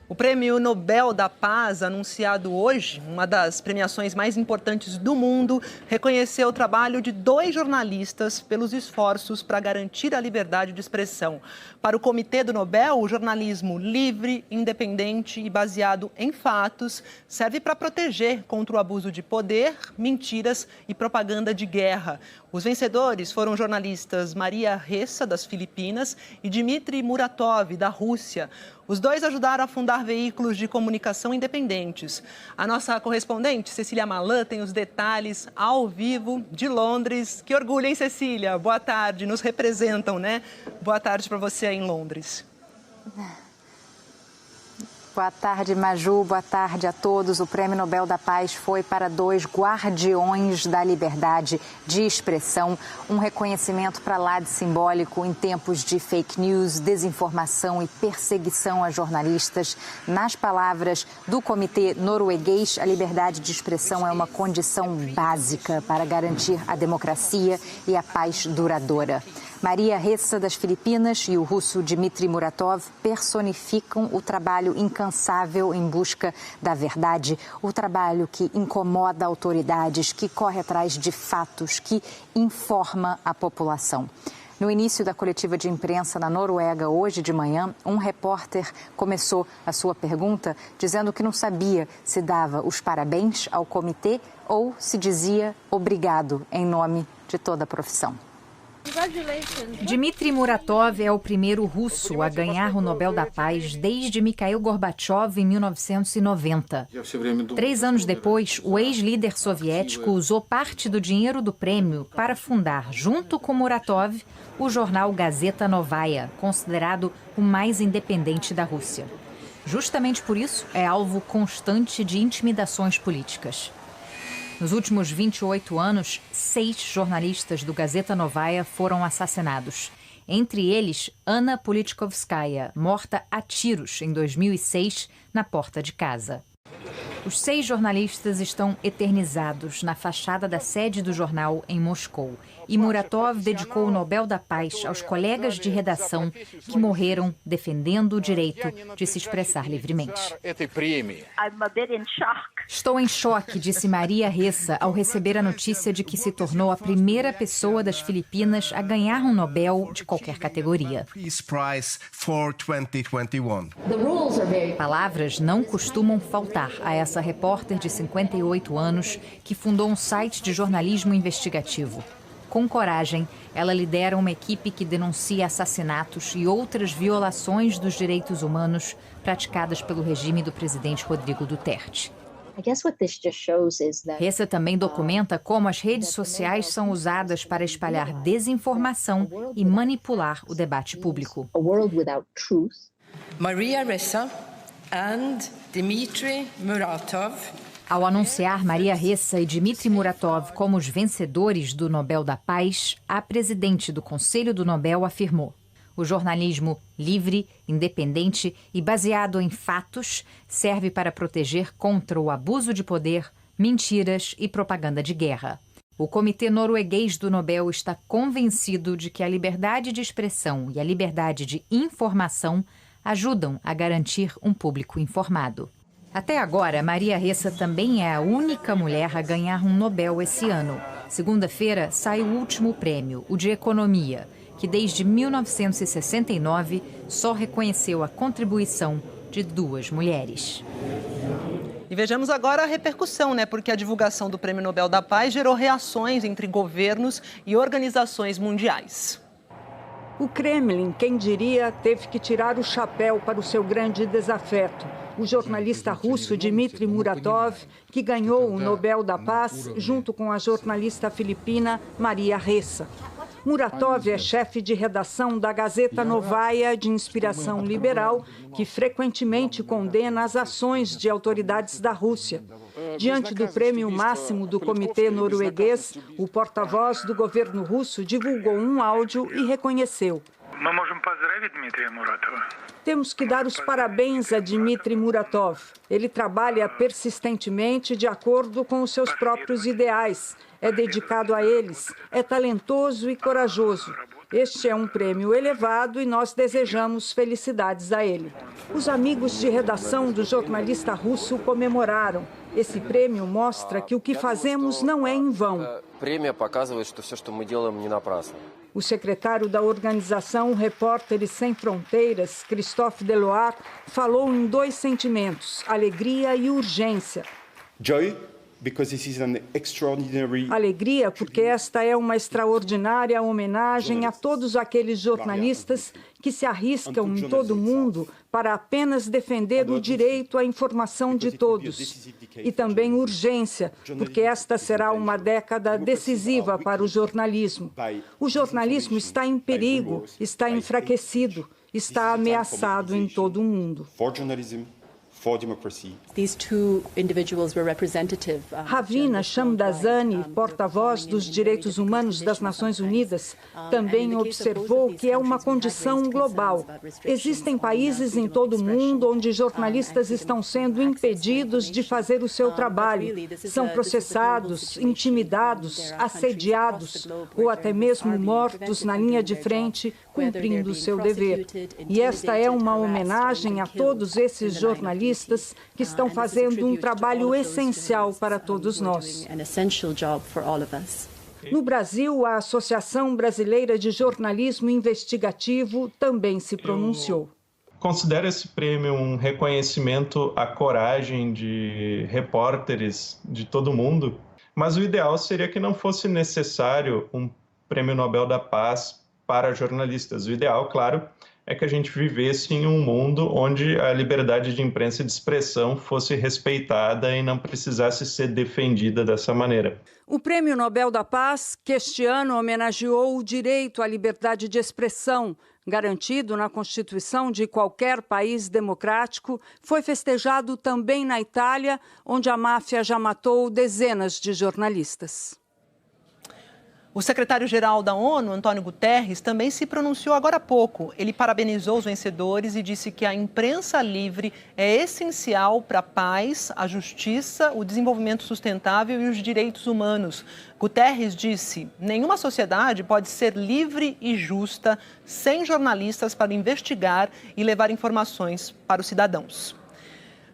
O Prêmio Nobel da Paz, anunciado hoje, uma das premiações mais importantes do mundo, reconheceu o trabalho de 2 jornalistas pelos esforços para garantir a liberdade de expressão. Para o Comitê do Nobel, o jornalismo livre, independente e baseado em fatos serve para proteger contra o abuso de poder, mentiras e propaganda de guerra. Os vencedores foram os jornalistas Maria Ressa, das Filipinas, e Dmitry Muratov, da Rússia. Os 2 ajudaram a fundar veículos de comunicação independentes. A nossa correspondente, Cecília Malan, tem os detalhes ao vivo de Londres. Que orgulho, hein, Cecília? Boa tarde, nos representam, né? Boa tarde para você aí em Londres. Boa tarde, Maju. Boa tarde a todos. O Prêmio Nobel da Paz foi para 2 guardiões da liberdade de expressão. Um reconhecimento para lá de simbólico em tempos de fake news, desinformação e perseguição a jornalistas. Nas palavras do Comitê Norueguês, a liberdade de expressão é uma condição básica para garantir a democracia e a paz duradoura. Maria Ressa, das Filipinas, e o russo Dmitry Muratov personificam o trabalho incansável em busca da verdade, o trabalho que incomoda autoridades, que corre atrás de fatos, que informa a população. No início da coletiva de imprensa na Noruega, hoje de manhã, um repórter começou a sua pergunta dizendo que não sabia se dava os parabéns ao comitê ou se dizia obrigado em nome de toda a profissão. Dmitry Muratov é o primeiro russo a ganhar o Nobel da Paz desde Mikhail Gorbachev em 1990. 3 anos depois, o ex-líder soviético usou parte do dinheiro do prêmio para fundar, junto com Muratov, o jornal Gazeta Novaya, considerado o mais independente da Rússia. Justamente por isso, é alvo constante de intimidações políticas. Nos últimos 28 anos, 6 jornalistas do Gazeta Novaya foram assassinados. Entre eles, Anna Politkovskaya, morta a tiros em 2006 na porta de casa. Os 6 jornalistas estão eternizados na fachada da sede do jornal em Moscou. E Muratov dedicou o Nobel da Paz aos colegas de redação que morreram defendendo o direito de se expressar livremente. Estou em choque, disse Maria Ressa ao receber a notícia de que se tornou a primeira pessoa das Filipinas a ganhar um Nobel de qualquer categoria. Palavras não costumam faltar a essa repórter de 58 anos que fundou um site de jornalismo investigativo. Com coragem, ela lidera uma equipe que denuncia assassinatos e outras violações dos direitos humanos praticadas pelo regime do presidente Rodrigo Duterte. Ressa também documenta como as redes sociais são usadas para espalhar desinformação e manipular o debate público. Maria Ressa and Dmitry Muratov. Ao anunciar Maria Ressa e Dmitry Muratov como os vencedores do Nobel da Paz, a presidente do Conselho do Nobel afirmou: o jornalismo livre, independente e baseado em fatos serve para proteger contra o abuso de poder, mentiras e propaganda de guerra. O Comitê Norueguês do Nobel está convencido de que a liberdade de expressão e a liberdade de informação ajudam a garantir um público informado. Até agora, Maria Ressa também é a única mulher a ganhar um Nobel esse ano. Segunda-feira sai o último prêmio, o de Economia, que desde 1969 só reconheceu a contribuição de 2 mulheres. E vejamos agora a repercussão, né? Porque a divulgação do Prêmio Nobel da Paz gerou reações entre governos e organizações mundiais. O Kremlin, quem diria, teve que tirar o chapéu para o seu grande desafeto. O jornalista russo Dmitry Muratov, que ganhou o Nobel da Paz junto com a jornalista filipina Maria Ressa. Muratov é chefe de redação da Gazeta Novaya, de inspiração liberal, que frequentemente condena as ações de autoridades da Rússia. Diante do prêmio máximo do Comitê Norueguês, o porta-voz do governo russo divulgou um áudio e reconheceu: temos que dar os parabéns a Dmitry Muratov. Ele trabalha persistentemente de acordo com os seus próprios ideais. É dedicado a eles, é talentoso e corajoso. Este é um prêmio elevado e nós desejamos felicidades a ele. Os amigos de redação do jornalista russo comemoraram. Esse prêmio mostra que o que fazemos não é em vão. O secretário da organização Repórteres Sem Fronteiras, Christophe Deloire, falou em dois sentimentos, alegria e urgência. Joy, because this is an extraordinary... Alegria, porque esta é uma extraordinária homenagem a todos aqueles jornalistas que se arriscam em todo o mundo para apenas defender o direito à informação de todos. E também urgência, porque esta será uma década decisiva para o jornalismo. O jornalismo está em perigo, está enfraquecido, está ameaçado em todo o mundo. Ravina Shamdasani, porta-voz dos direitos humanos das Nações Unidas, também observou que é uma condição global. Existem países em todo o mundo onde jornalistas estão sendo impedidos de fazer o seu trabalho, são processados, intimidados, assediados ou até mesmo mortos na linha de frente, cumprindo o seu dever. E esta é uma homenagem a todos esses jornalistas que estão fazendo um trabalho essencial para todos nós. No Brasil, a Associação Brasileira de Jornalismo Investigativo também se pronunciou. Considero esse prêmio um reconhecimento à coragem de repórteres de todo o mundo, mas o ideal seria que não fosse necessário um Prêmio Nobel da Paz para jornalistas. O ideal, claro, é que a gente vivesse em um mundo onde a liberdade de imprensa e de expressão fosse respeitada e não precisasse ser defendida dessa maneira. O Prêmio Nobel da Paz, que este ano homenageou o direito à liberdade de expressão, garantido na Constituição de qualquer país democrático, foi festejado também na Itália, onde a máfia já matou dezenas de jornalistas. O secretário-geral da ONU, Antônio Guterres, também se pronunciou agora há pouco. Ele parabenizou os vencedores e disse que a imprensa livre é essencial para a paz, a justiça, o desenvolvimento sustentável e os direitos humanos. Guterres disse: nenhuma sociedade pode ser livre e justa sem jornalistas para investigar e levar informações para os cidadãos.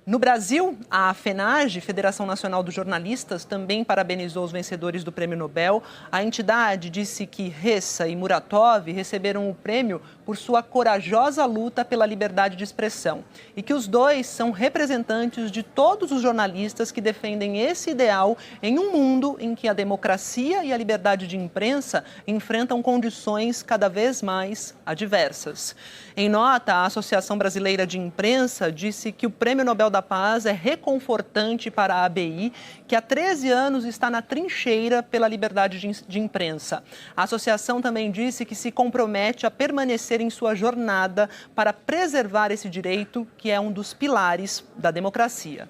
No Brasil, a FENAGE, Federação Nacional dos Jornalistas, também parabenizou os vencedores do Prêmio Nobel. A entidade disse que Ressa e Muratov receberam o prêmio por sua corajosa luta pela liberdade de expressão e que os dois são representantes de todos os jornalistas que defendem esse ideal em um mundo em que a democracia e a liberdade de imprensa enfrentam condições cada vez mais adversas. Em nota, a Associação Brasileira de Imprensa disse que o Prêmio Nobel da Paz é reconfortante para a ABI, que há 13 anos está na trincheira pela liberdade de imprensa. A associação também disse que se compromete a permanecer em sua jornada para preservar esse direito, que é um dos pilares da democracia.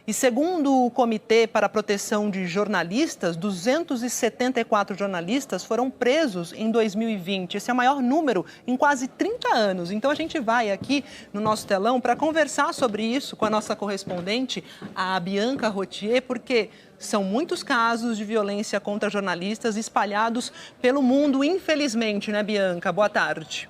E segundo o Comitê para a Proteção de Jornalistas, 274 jornalistas foram presos em 2020. Esse é o maior número em quase 30 anos. Então a gente vai aqui no nosso telão para conversar sobre isso com a nossa correspondente, a Bianca Rotier, porque são muitos casos de violência contra jornalistas espalhados pelo mundo, infelizmente, né, Bianca? Boa tarde.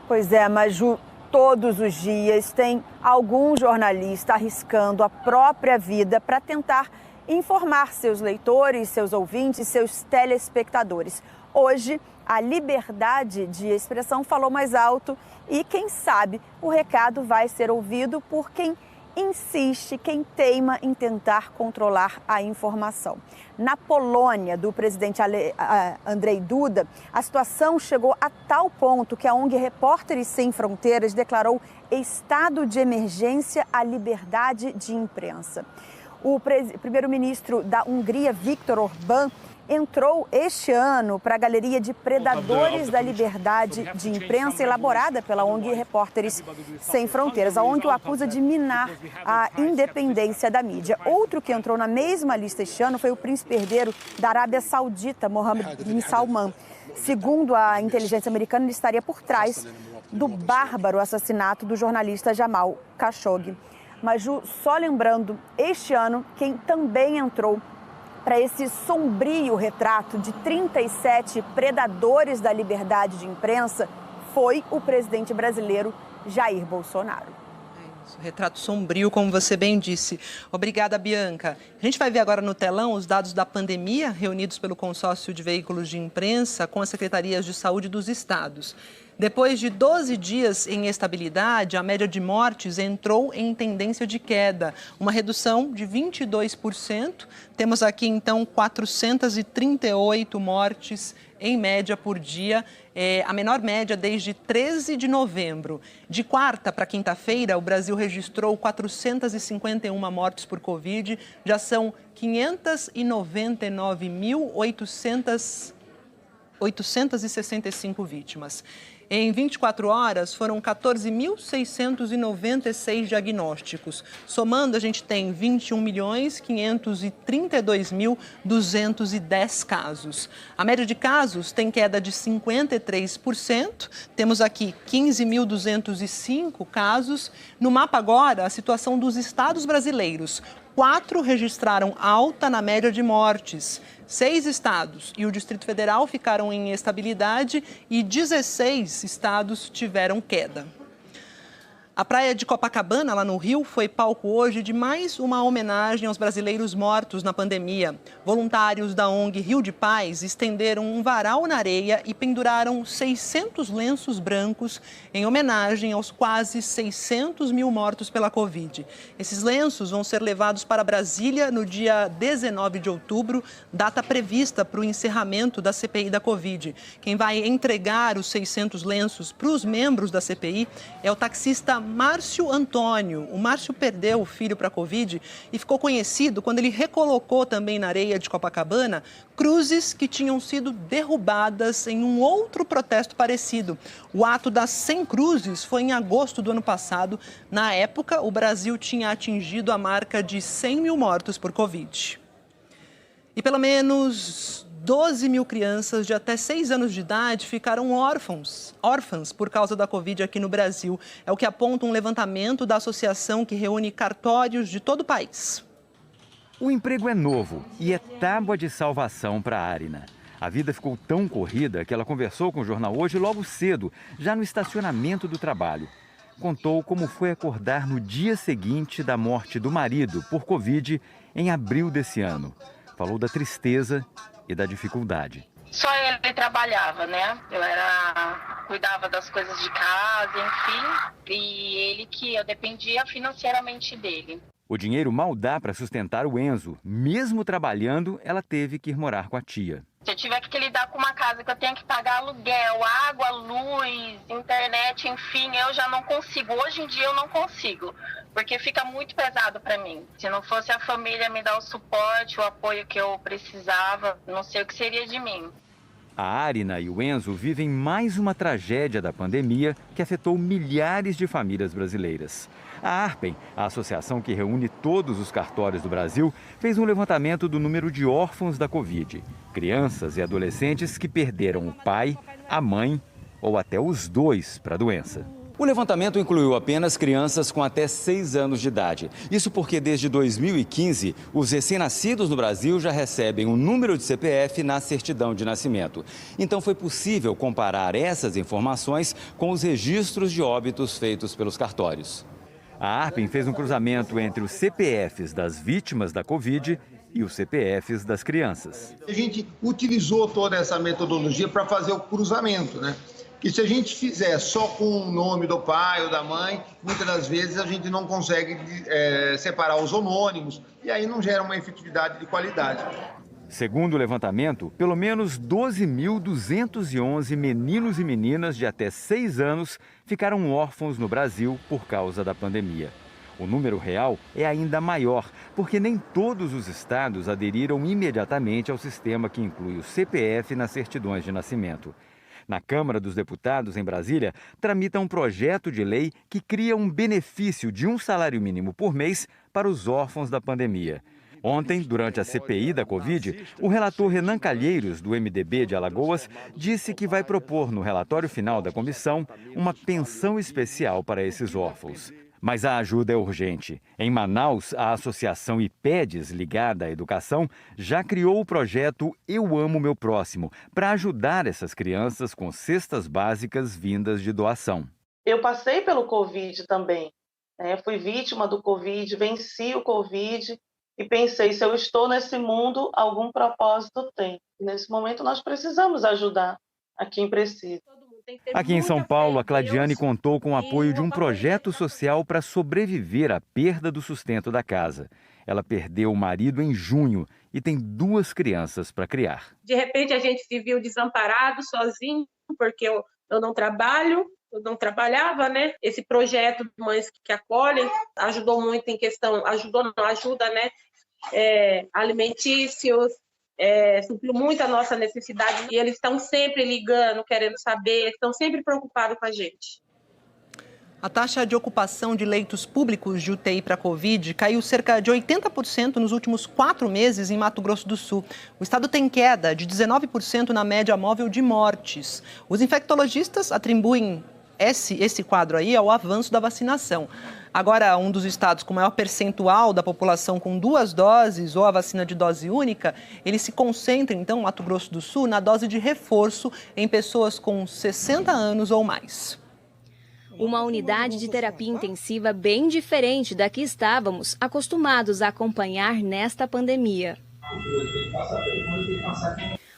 Pois é, Maju. Todos os dias tem algum jornalista arriscando a própria vida para tentar informar seus leitores, seus ouvintes, seus telespectadores. Hoje, a liberdade de expressão falou mais alto e, quem sabe, o recado vai ser ouvido por quem insiste, quem teima em tentar controlar a informação. Na Polônia, do presidente Andrzej Duda, a situação chegou a tal ponto que a ONG Repórteres Sem Fronteiras declarou estado de emergência à liberdade de imprensa. O primeiro-ministro da Hungria, Viktor Orbán, entrou este ano para a galeria de predadores da liberdade de imprensa elaborada pela ONG Repórteres Sem Fronteiras. A ONG o acusa de minar a independência da mídia. Outro que entrou na mesma lista este ano foi o príncipe herdeiro da Arábia Saudita, Mohammed bin Salman. Segundo a inteligência americana, ele estaria por trás do bárbaro assassinato do jornalista Jamal Khashoggi. Mas, Ju, só lembrando, este ano, quem também entrou para esse sombrio retrato de 37 predadores da liberdade de imprensa foi o presidente brasileiro Jair Bolsonaro. Retrato sombrio, como você bem disse. Obrigada, Bianca. A gente vai ver agora no telão os dados da pandemia reunidos pelo consórcio de veículos de imprensa com as secretarias de saúde dos estados. Depois de 12 dias em estabilidade, a média de mortes entrou em tendência de queda, uma redução de 22%. Temos aqui, então, 438 mortes em média por dia, a menor média desde 13 de novembro. De quarta para quinta-feira, o Brasil registrou 451 mortes por Covid, já são 599.865 vítimas. Em 24 horas, foram 14.696 diagnósticos. Somando, a gente tem 21.532.210 casos. A média de casos tem queda de 53%. Temos aqui 15.205 casos. No mapa agora, a situação dos estados brasileiros. 4 registraram alta na média de mortes. 6 estados e o Distrito Federal ficaram em estabilidade e 16 estados tiveram queda. A praia de Copacabana, lá no Rio, foi palco hoje de mais uma homenagem aos brasileiros mortos na pandemia. Voluntários da ONG Rio de Paz estenderam um varal na areia e penduraram 600 lenços brancos em homenagem aos quase 600 mil mortos pela Covid. Esses lenços vão ser levados para Brasília no dia 19 de outubro, data prevista para o encerramento da CPI da Covid. Quem vai entregar os 600 lenços para os membros da CPI é o taxista Márcio Antônio. O Márcio perdeu o filho para a Covid e ficou conhecido quando ele recolocou também na areia de Copacabana cruzes que tinham sido derrubadas em um outro protesto parecido. O ato das 100 cruzes foi em agosto do ano passado. Na época, o Brasil tinha atingido a marca de 100 mil mortos por Covid. E pelo menos 12 mil crianças de até 6 anos de idade ficaram órfãs por causa da Covid aqui no Brasil. É o que aponta um levantamento da associação que reúne cartórios de todo o país. O emprego é novo e é tábua de salvação para a Arina. A vida ficou tão corrida que ela conversou com o Jornal Hoje logo cedo, já no estacionamento do trabalho. Contou como foi acordar no dia seguinte da morte do marido por Covid em abril desse ano. Falou da tristeza e da dificuldade. Só ele trabalhava, né? Cuidava das coisas de casa, enfim, e ele que eu dependia financeiramente dele. O dinheiro mal dá para sustentar o Enzo. Mesmo trabalhando, ela teve que ir morar com a tia. Se eu tiver que lidar com uma casa que eu tenho que pagar aluguel, água, luz, internet, enfim, eu já não consigo. Hoje em dia eu não consigo, porque fica muito pesado para mim. Se não fosse a família me dar o suporte, o apoio que eu precisava, não sei o que seria de mim. A Arina e o Enzo vivem mais uma tragédia da pandemia que afetou milhares de famílias brasileiras. A Arpen, a associação que reúne todos os cartórios do Brasil, fez um levantamento do número de órfãos da Covid. Crianças e adolescentes que perderam o pai, a mãe ou até os dois para a doença. O levantamento incluiu apenas crianças com até 6 anos de idade. Isso porque desde 2015, os recém-nascidos no Brasil já recebem um número de CPF na certidão de nascimento. Então foi possível comparar essas informações com os registros de óbitos feitos pelos cartórios. A Arpen fez um cruzamento entre os CPFs das vítimas da Covid e os CPFs das crianças. A gente utilizou toda essa metodologia para fazer o cruzamento, né? E se a gente fizer só com o nome do pai ou da mãe, muitas das vezes a gente não consegue separar os homônimos e aí não gera uma efetividade de qualidade. Segundo o levantamento, pelo menos 12.211 meninos e meninas de até 6 anos ficaram órfãos no Brasil por causa da pandemia. O número real é ainda maior, porque nem todos os estados aderiram imediatamente ao sistema que inclui o CPF nas certidões de nascimento. Na Câmara dos Deputados, em Brasília, tramita um projeto de lei que cria um benefício de um salário mínimo por mês para os órfãos da pandemia. Ontem, durante a CPI da Covid, o relator Renan Calheiros, do MDB de Alagoas, disse que vai propor no relatório final da comissão uma pensão especial para esses órfãos. Mas a ajuda é urgente. Em Manaus, a Associação IPEDES, ligada à educação, já criou o projeto Eu Amo Meu Próximo, para ajudar essas crianças com cestas básicas vindas de doação. Eu passei pelo Covid também, né? Fui vítima do Covid, venci o Covid e pensei, se eu estou nesse mundo, algum propósito tem. Nesse momento nós precisamos ajudar a quem precisa. Aqui em São Paulo, a Cladiane contou com o apoio de um projeto social para sobreviver à perda do sustento da casa. Ela perdeu o marido em junho e tem 2 crianças para criar. De repente a gente se viu desamparado, sozinho, porque eu não trabalho, eu não trabalhava, né? Esse projeto de Mães que Acolhem ajudou muito em questão, ajuda, né? Alimentícios, supriu muito a nossa necessidade e eles estão sempre ligando, querendo saber, estão sempre preocupados com a gente. A taxa de ocupação de leitos públicos de UTI para Covid caiu cerca de 80% nos últimos 4 meses em Mato Grosso do Sul. O estado tem queda de 19% na média móvel de mortes. Os infectologistas atribuem esse quadro aí ao avanço da vacinação. Agora, um dos estados com maior percentual da população com 2 doses ou a vacina de dose única, ele se concentra, então, Mato Grosso do Sul, na dose de reforço em pessoas com 60 anos ou mais. Uma unidade de terapia intensiva bem diferente da que estávamos acostumados a acompanhar nesta pandemia.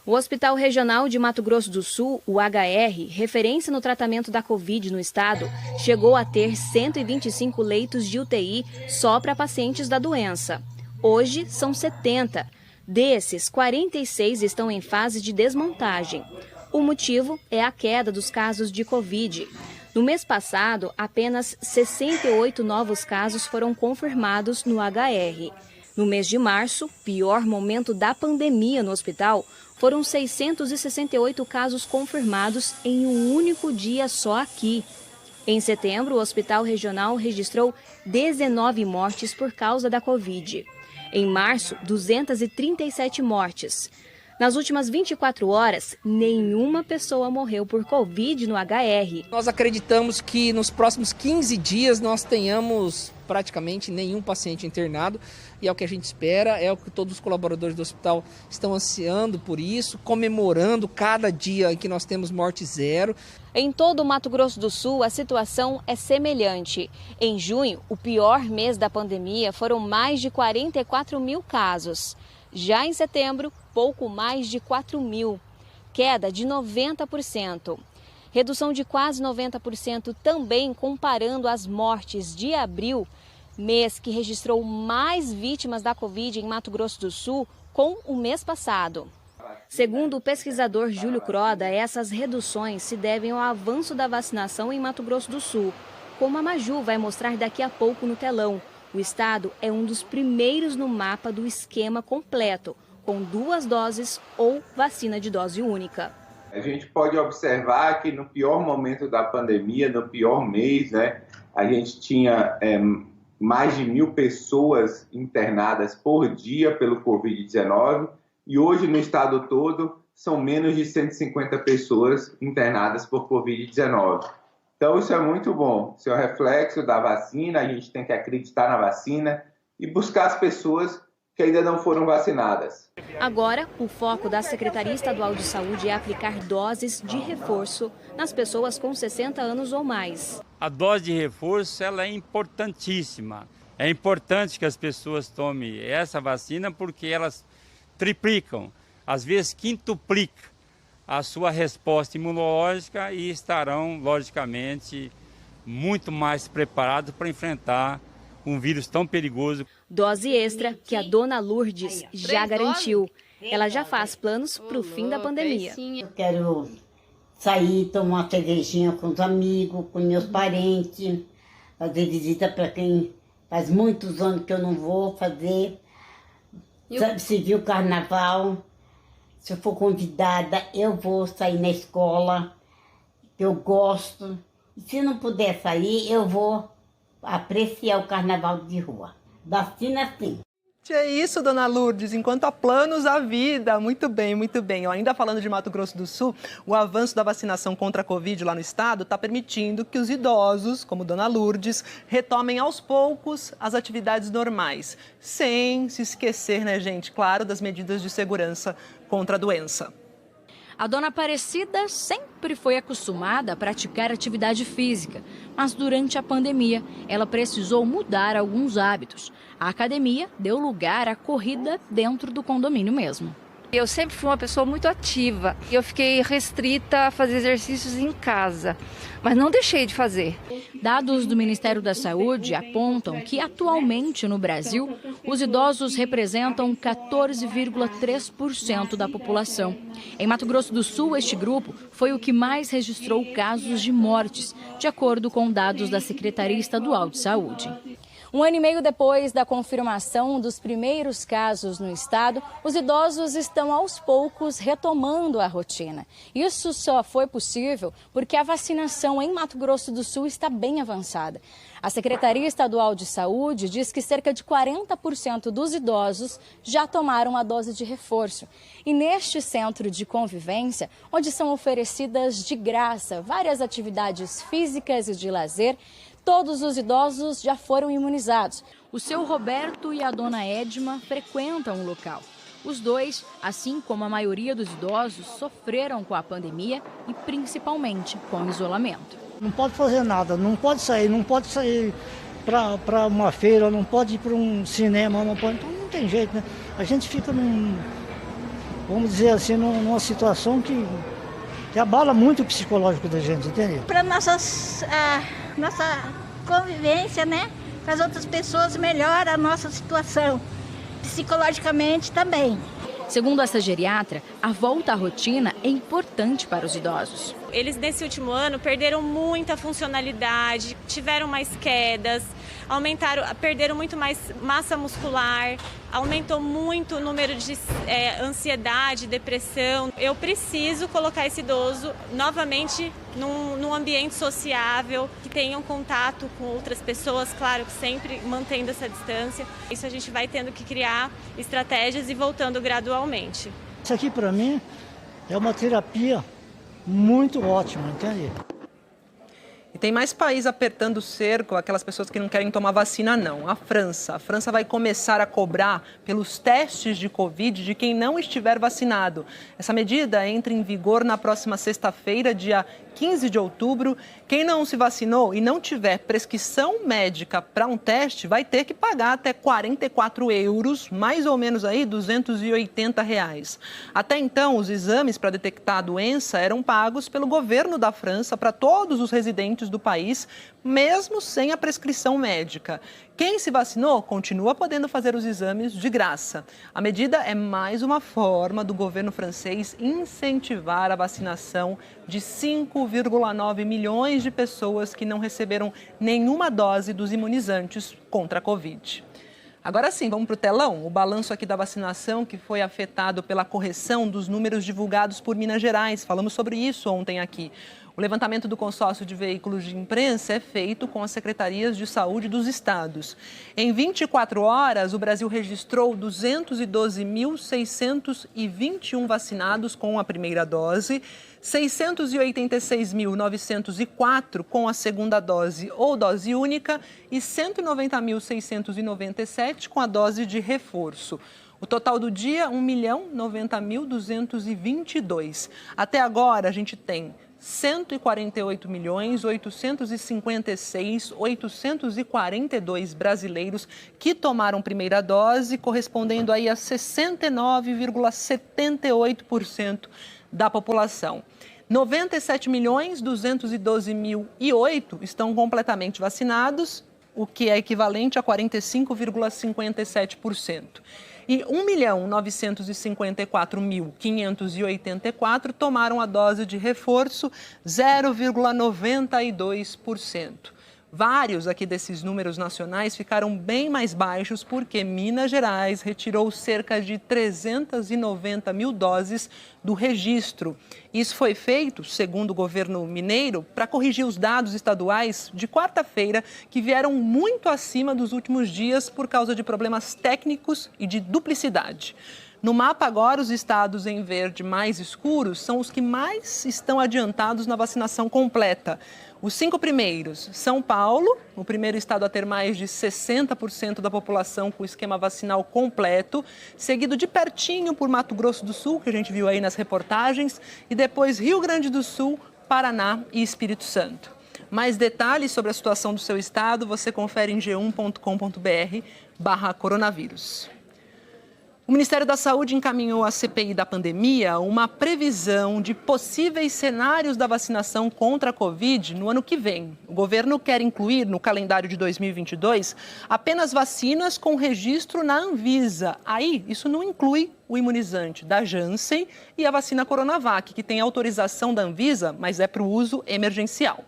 O Hospital Regional de Mato Grosso do Sul, o HR, referência no tratamento da Covid no estado, chegou a ter 125 leitos de UTI só para pacientes da doença. Hoje, são 70. Desses, 46 estão em fase de desmontagem. O motivo é a queda dos casos de Covid. No mês passado, apenas 68 novos casos foram confirmados no HR. No mês de março, pior momento da pandemia no hospital, foram 668 casos confirmados em um único dia só aqui. Em setembro, o Hospital Regional registrou 19 mortes por causa da Covid. Em março, 237 mortes. Nas últimas 24 horas, nenhuma pessoa morreu por Covid no HR. Nós acreditamos que nos próximos 15 dias nós tenhamos praticamente nenhum paciente internado e é o que a gente espera, é o que todos os colaboradores do hospital estão ansiando por isso, comemorando cada dia em que nós temos morte zero. Em todo o Mato Grosso do Sul, a situação é semelhante. Em junho, o pior mês da pandemia, foram mais de 44 mil casos. Já em setembro, pouco mais de 4 mil, queda de 90%. Redução de quase 90% também comparando as mortes de abril, mês que registrou mais vítimas da Covid em Mato Grosso do Sul, com o mês passado. Segundo o pesquisador Júlio Croda, essas reduções se devem ao avanço da vacinação em Mato Grosso do Sul, como a Maju vai mostrar daqui a pouco no telão. O estado é um dos primeiros no mapa do esquema completo, com 2 doses ou vacina de dose única. A gente pode observar que no pior momento da pandemia, no pior mês, né, a gente tinha mais de 1.000 pessoas internadas por dia pelo Covid-19 e hoje no estado todo são menos de 150 pessoas internadas por Covid-19. Então isso é muito bom, isso é o reflexo da vacina, a gente tem que acreditar na vacina e buscar as pessoas que ainda não foram vacinadas. Agora, o foco da Secretaria Estadual de Saúde é aplicar doses de reforço nas pessoas com 60 anos ou mais. A dose de reforço ela é importantíssima. É importante que as pessoas tomem essa vacina porque elas triplicam, às vezes quintuplicam a sua resposta imunológica e estarão, logicamente, muito mais preparados para enfrentar um vírus tão perigoso. Dose extra que a dona Lourdes já garantiu. Ela já faz planos para o fim da pandemia. Eu quero sair, tomar uma cervejinha com os amigos, com meus parentes, fazer visita para quem faz muitos anos que eu não vou fazer. Se viu o carnaval, se eu for convidada, eu vou sair na escola, que eu gosto. E se não puder sair, eu vou apreciar o carnaval de rua. Vacina sim. É isso, dona Lourdes, enquanto há planos, há vida. Muito bem, muito bem. Ainda falando de Mato Grosso do Sul, o avanço da vacinação contra a Covid lá no estado está permitindo que os idosos, como dona Lourdes, retomem aos poucos as atividades normais, sem se esquecer, né, gente, claro, das medidas de segurança contra a doença. A dona Aparecida sempre foi acostumada a praticar atividade física, mas durante a pandemia ela precisou mudar alguns hábitos. A academia deu lugar à corrida dentro do condomínio mesmo. Eu sempre fui uma pessoa muito ativa e eu fiquei restrita a fazer exercícios em casa, mas não deixei de fazer. Dados do Ministério da Saúde apontam que atualmente no Brasil, os idosos representam 14,3% da população. Em Mato Grosso do Sul, este grupo foi o que mais registrou casos de mortes, de acordo com dados da Secretaria Estadual de Saúde. 1 ano e meio depois da confirmação dos primeiros casos no estado, os idosos estão aos poucos retomando a rotina. Isso só foi possível porque a vacinação em Mato Grosso do Sul está bem avançada. A Secretaria Estadual de Saúde diz que cerca de 40% dos idosos já tomaram a dose de reforço. E neste centro de convivência, onde são oferecidas de graça várias atividades físicas e de lazer, todos os idosos já foram imunizados. O seu Roberto e a dona Edma frequentam o local. Os dois, assim como a maioria dos idosos, sofreram com a pandemia e principalmente com o isolamento. Não pode fazer nada, não pode sair para uma feira, não pode ir para um cinema, não pode, então não tem jeito, né? A gente fica vamos dizer assim, numa situação que abala muito o psicológico da gente, entende? Para nossa convivência, né, com as outras pessoas, melhora a nossa situação, psicologicamente também. Segundo essa geriatra, a volta à rotina é importante para os idosos. Eles, nesse último ano, perderam muita funcionalidade, tiveram mais quedas, perderam muito mais massa muscular, aumentou muito o número de ansiedade, depressão. Eu preciso colocar esse idoso novamente num ambiente sociável, que tenham contato com outras pessoas, claro que sempre mantendo essa distância. Isso a gente vai tendo que criar estratégias e voltando gradualmente. Isso aqui, para mim, é uma terapia muito ótima, entende? E tem mais país apertando o cerco, aquelas pessoas que não querem tomar vacina, não. A França vai começar a cobrar pelos testes de Covid de quem não estiver vacinado. Essa medida entra em vigor na próxima sexta-feira, dia 15 de outubro. Quem não se vacinou e não tiver prescrição médica para um teste vai ter que pagar até 44 euros, mais ou menos aí R$280. Até então, os exames para detectar a doença eram pagos pelo governo da França para todos os residentes do país, mesmo sem a prescrição médica. Quem se vacinou continua podendo fazer os exames de graça. A medida é mais uma forma do governo francês incentivar a vacinação de 5,9 milhões de pessoas que não receberam nenhuma dose dos imunizantes contra a Covid. Agora sim, vamos para o telão. O balanço aqui da vacinação que foi afetado pela correção dos números divulgados por Minas Gerais. Falamos sobre isso ontem aqui. O levantamento do consórcio de veículos de imprensa é feito com as secretarias de saúde dos estados. Em 24 horas, o Brasil registrou 212.621 vacinados com a primeira dose, 686.904 com a segunda dose ou dose única e 190.697 com a dose de reforço. O total do dia, 1.090.222. Até agora, a gente tem 148.856.842 brasileiros que tomaram primeira dose, correspondendo aí a 69,78% da população. 97.212.008 estão completamente vacinados, o que é equivalente a 45,57%. E 1.954.584 tomaram a dose de reforço, 0,92%. Vários aqui desses números nacionais ficaram bem mais baixos porque Minas Gerais retirou cerca de 390 mil doses do registro. Isso foi feito, segundo o governo mineiro, para corrigir os dados estaduais de quarta-feira, que vieram muito acima dos últimos dias por causa de problemas técnicos e de duplicidade. No mapa agora, os estados em verde mais escuros são os que mais estão adiantados na vacinação completa. Os 5 primeiros, São Paulo, o primeiro estado a ter mais de 60% da população com o esquema vacinal completo, seguido de pertinho por Mato Grosso do Sul, que a gente viu aí nas reportagens, e depois Rio Grande do Sul, Paraná e Espírito Santo. Mais detalhes sobre a situação do seu estado você confere em g1.com.br/coronavírus. O Ministério da Saúde encaminhou à CPI da pandemia uma previsão de possíveis cenários da vacinação contra a Covid no ano que vem. O governo quer incluir no calendário de 2022 apenas vacinas com registro na Anvisa. Aí, isso não inclui o imunizante da Janssen e a vacina Coronavac, que tem autorização da Anvisa, mas é para o uso emergencial.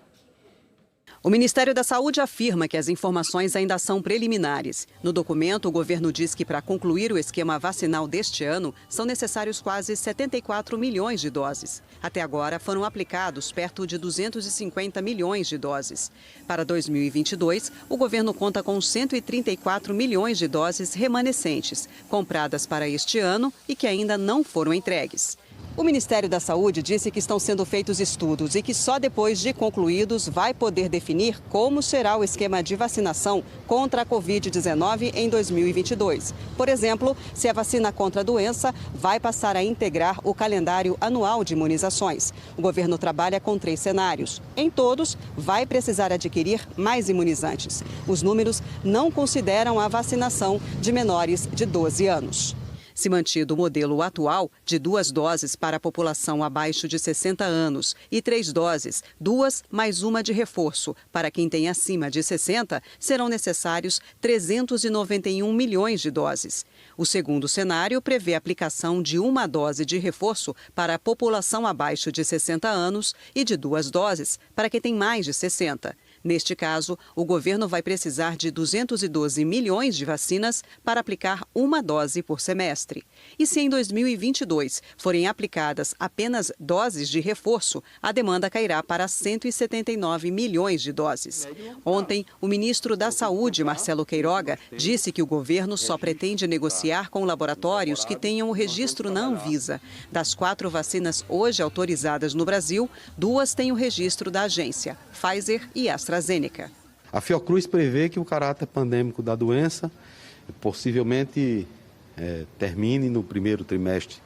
O Ministério da Saúde afirma que as informações ainda são preliminares. No documento, o governo diz que para concluir o esquema vacinal deste ano, são necessários quase 74 milhões de doses. Até agora, foram aplicados perto de 250 milhões de doses. Para 2022, o governo conta com 134 milhões de doses remanescentes, compradas para este ano e que ainda não foram entregues. O Ministério da Saúde disse que estão sendo feitos estudos e que só depois de concluídos vai poder definir como será o esquema de vacinação contra a Covid-19 em 2022. Por exemplo, se a vacina contra a doença vai passar a integrar o calendário anual de imunizações. O governo trabalha com 3 cenários. Em todos, vai precisar adquirir mais imunizantes. Os números não consideram a vacinação de menores de 12 anos. Se mantido o modelo atual de 2 doses para a população abaixo de 60 anos e 3 doses, 2 mais 1 de reforço, para quem tem acima de 60, serão necessários 391 milhões de doses. O segundo cenário prevê a aplicação de 1 dose de reforço para a população abaixo de 60 anos e de 2 doses para quem tem mais de 60. Neste caso, o governo vai precisar de 212 milhões de vacinas para aplicar 1 dose por semestre. E se em 2022 forem aplicadas apenas doses de reforço, a demanda cairá para 179 milhões de doses. Ontem, o ministro da Saúde, Marcelo Queiroga, disse que o governo só pretende negociar com laboratórios que tenham o registro na Anvisa. Das 4 vacinas hoje autorizadas no Brasil, 2 têm o registro da agência, Pfizer e AstraZeneca. A Fiocruz prevê que o caráter pandêmico da doença possivelmente termine no primeiro trimestre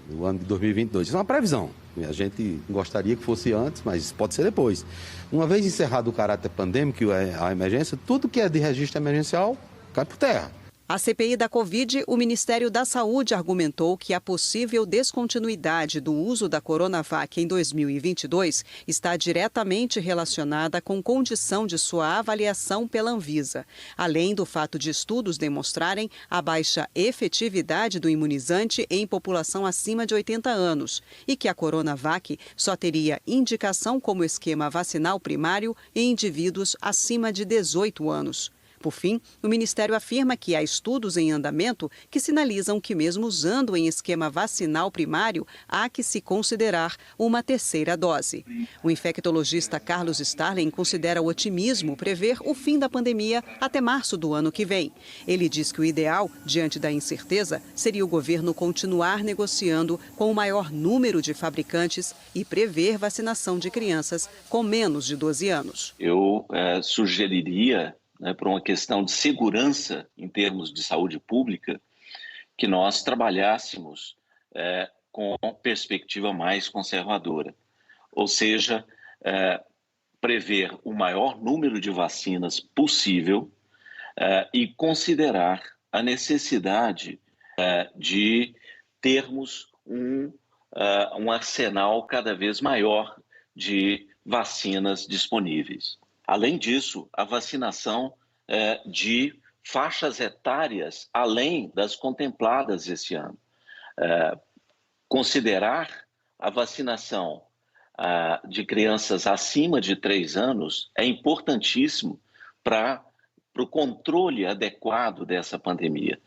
do ano de 2022. Isso é uma previsão. A gente gostaria que fosse antes, mas pode ser depois. Uma vez encerrado o caráter pandêmico e a emergência, tudo que é de registro emergencial cai por terra. A CPI da Covid, o Ministério da Saúde argumentou que a possível descontinuidade do uso da Coronavac em 2022 está diretamente relacionada com condição de sua avaliação pela Anvisa, além do fato de estudos demonstrarem a baixa efetividade do imunizante em população acima de 80 anos e que a Coronavac só teria indicação como esquema vacinal primário em indivíduos acima de 18 anos. Por fim, o Ministério afirma que há estudos em andamento que sinalizam que, mesmo usando em esquema vacinal primário, há que se considerar uma 3ª dose. O infectologista Carlos Starling considera otimismo prever o fim da pandemia até março do ano que vem. Ele diz que o ideal, diante da incerteza, seria o governo continuar negociando com o maior número de fabricantes e prever vacinação de crianças com menos de 12 anos. Eu sugeriria, por uma questão de segurança em termos de saúde pública, que nós trabalhássemos com perspectiva mais conservadora. Ou seja, prever o maior número de vacinas possível e considerar a necessidade de termos um arsenal cada vez maior de vacinas disponíveis. Além disso, a vacinação de faixas etárias além das contempladas esse ano. Considerar a vacinação de crianças acima de 3 anos é importantíssimo para o controle adequado dessa pandemia.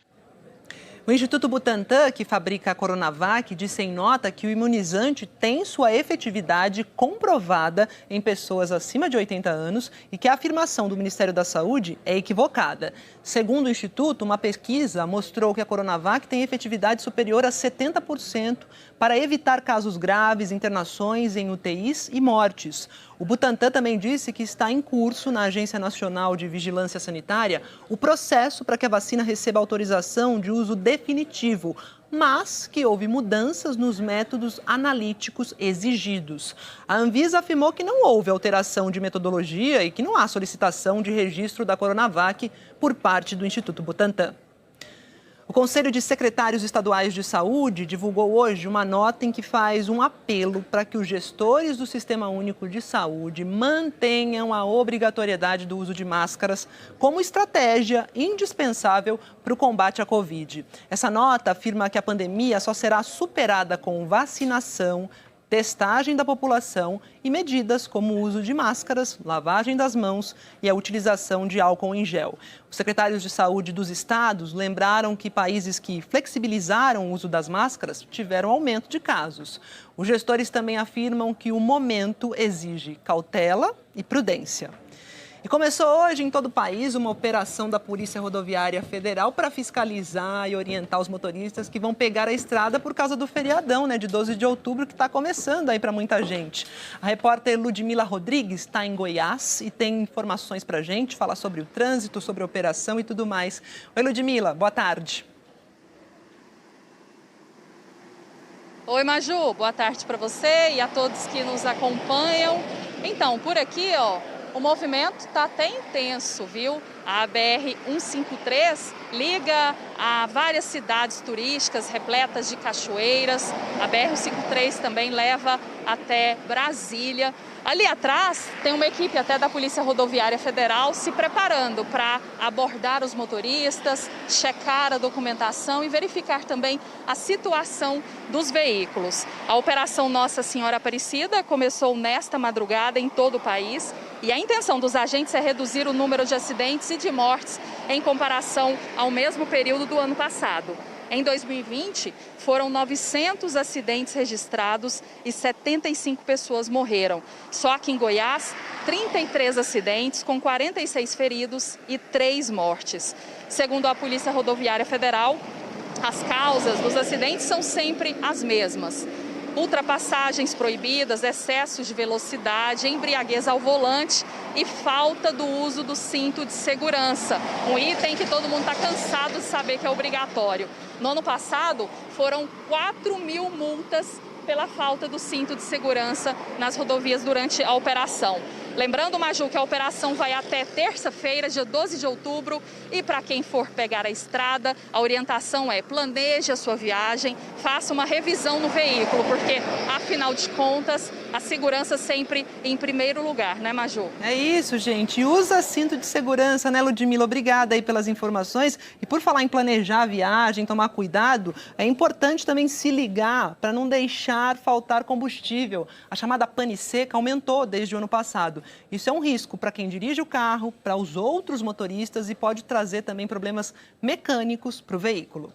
O Instituto Butantan, que fabrica a Coronavac, disse em nota que o imunizante tem sua efetividade comprovada em pessoas acima de 80 anos e que a afirmação do Ministério da Saúde é equivocada. Segundo o Instituto, uma pesquisa mostrou que a Coronavac tem efetividade superior a 70% para evitar casos graves, internações em UTIs e mortes. O Butantan também disse que está em curso na Agência Nacional de Vigilância Sanitária o processo para que a vacina receba autorização de uso definitivo, mas que houve mudanças nos métodos analíticos exigidos. A Anvisa afirmou que não houve alteração de metodologia e que não há solicitação de registro da Coronavac por parte do Instituto Butantan. O Conselho de Secretários Estaduais de Saúde divulgou hoje uma nota em que faz um apelo para que os gestores do Sistema Único de Saúde mantenham a obrigatoriedade do uso de máscaras como estratégia indispensável para o combate à Covid. Essa nota afirma que a pandemia só será superada com vacinação, testagem da população e medidas como o uso de máscaras, lavagem das mãos e a utilização de álcool em gel. Os secretários de saúde dos estados lembraram que países que flexibilizaram o uso das máscaras tiveram aumento de casos. Os gestores também afirmam que o momento exige cautela e prudência. E começou hoje em todo o país uma operação da Polícia Rodoviária Federal para fiscalizar e orientar os motoristas que vão pegar a estrada por causa do feriadão, de 12 de outubro, que está começando aí para muita gente. A repórter Ludmila Rodrigues está em Goiás e tem informações para a gente, falar sobre o trânsito, sobre a operação e tudo mais. Oi, Ludmila, boa tarde. Oi, Maju, boa tarde para você e a todos que nos acompanham. Então, por aqui, o movimento está até intenso, viu? A BR-153 liga a várias cidades turísticas repletas de cachoeiras. A BR-153 também leva até Brasília. Ali atrás tem uma equipe até da Polícia Rodoviária Federal se preparando para abordar os motoristas, checar a documentação e verificar também a situação dos veículos. A Operação Nossa Senhora Aparecida começou nesta madrugada em todo o país e a intenção dos agentes é reduzir o número de acidentes e de mortes em comparação ao mesmo período do ano passado. Em 2020, foram 900 acidentes registrados e 75 pessoas morreram. Só que em Goiás, 33 acidentes com 46 feridos e 3 mortes. Segundo a Polícia Rodoviária Federal, as causas dos acidentes são sempre as mesmas: ultrapassagens proibidas, excesso de velocidade, embriaguez ao volante e falta do uso do cinto de segurança. Um item que todo mundo está cansado de saber que é obrigatório. No ano passado, foram 4.000 multas pela falta do cinto de segurança nas rodovias durante a operação. Lembrando, Maju, que a operação vai até terça-feira, dia 12 de outubro, e para quem for pegar a estrada, a orientação é: planeje a sua viagem, faça uma revisão no veículo, porque, afinal de contas, a segurança sempre em primeiro lugar, né, Maju? É isso, gente. Usa cinto de segurança, né, Ludmila? Obrigada aí pelas informações. E por falar em planejar a viagem, tomar cuidado, é importante também se ligar para não deixar faltar combustível. A chamada pane seca aumentou desde o ano passado. Isso é um risco para quem dirige o carro, para os outros motoristas e pode trazer também problemas mecânicos para o veículo.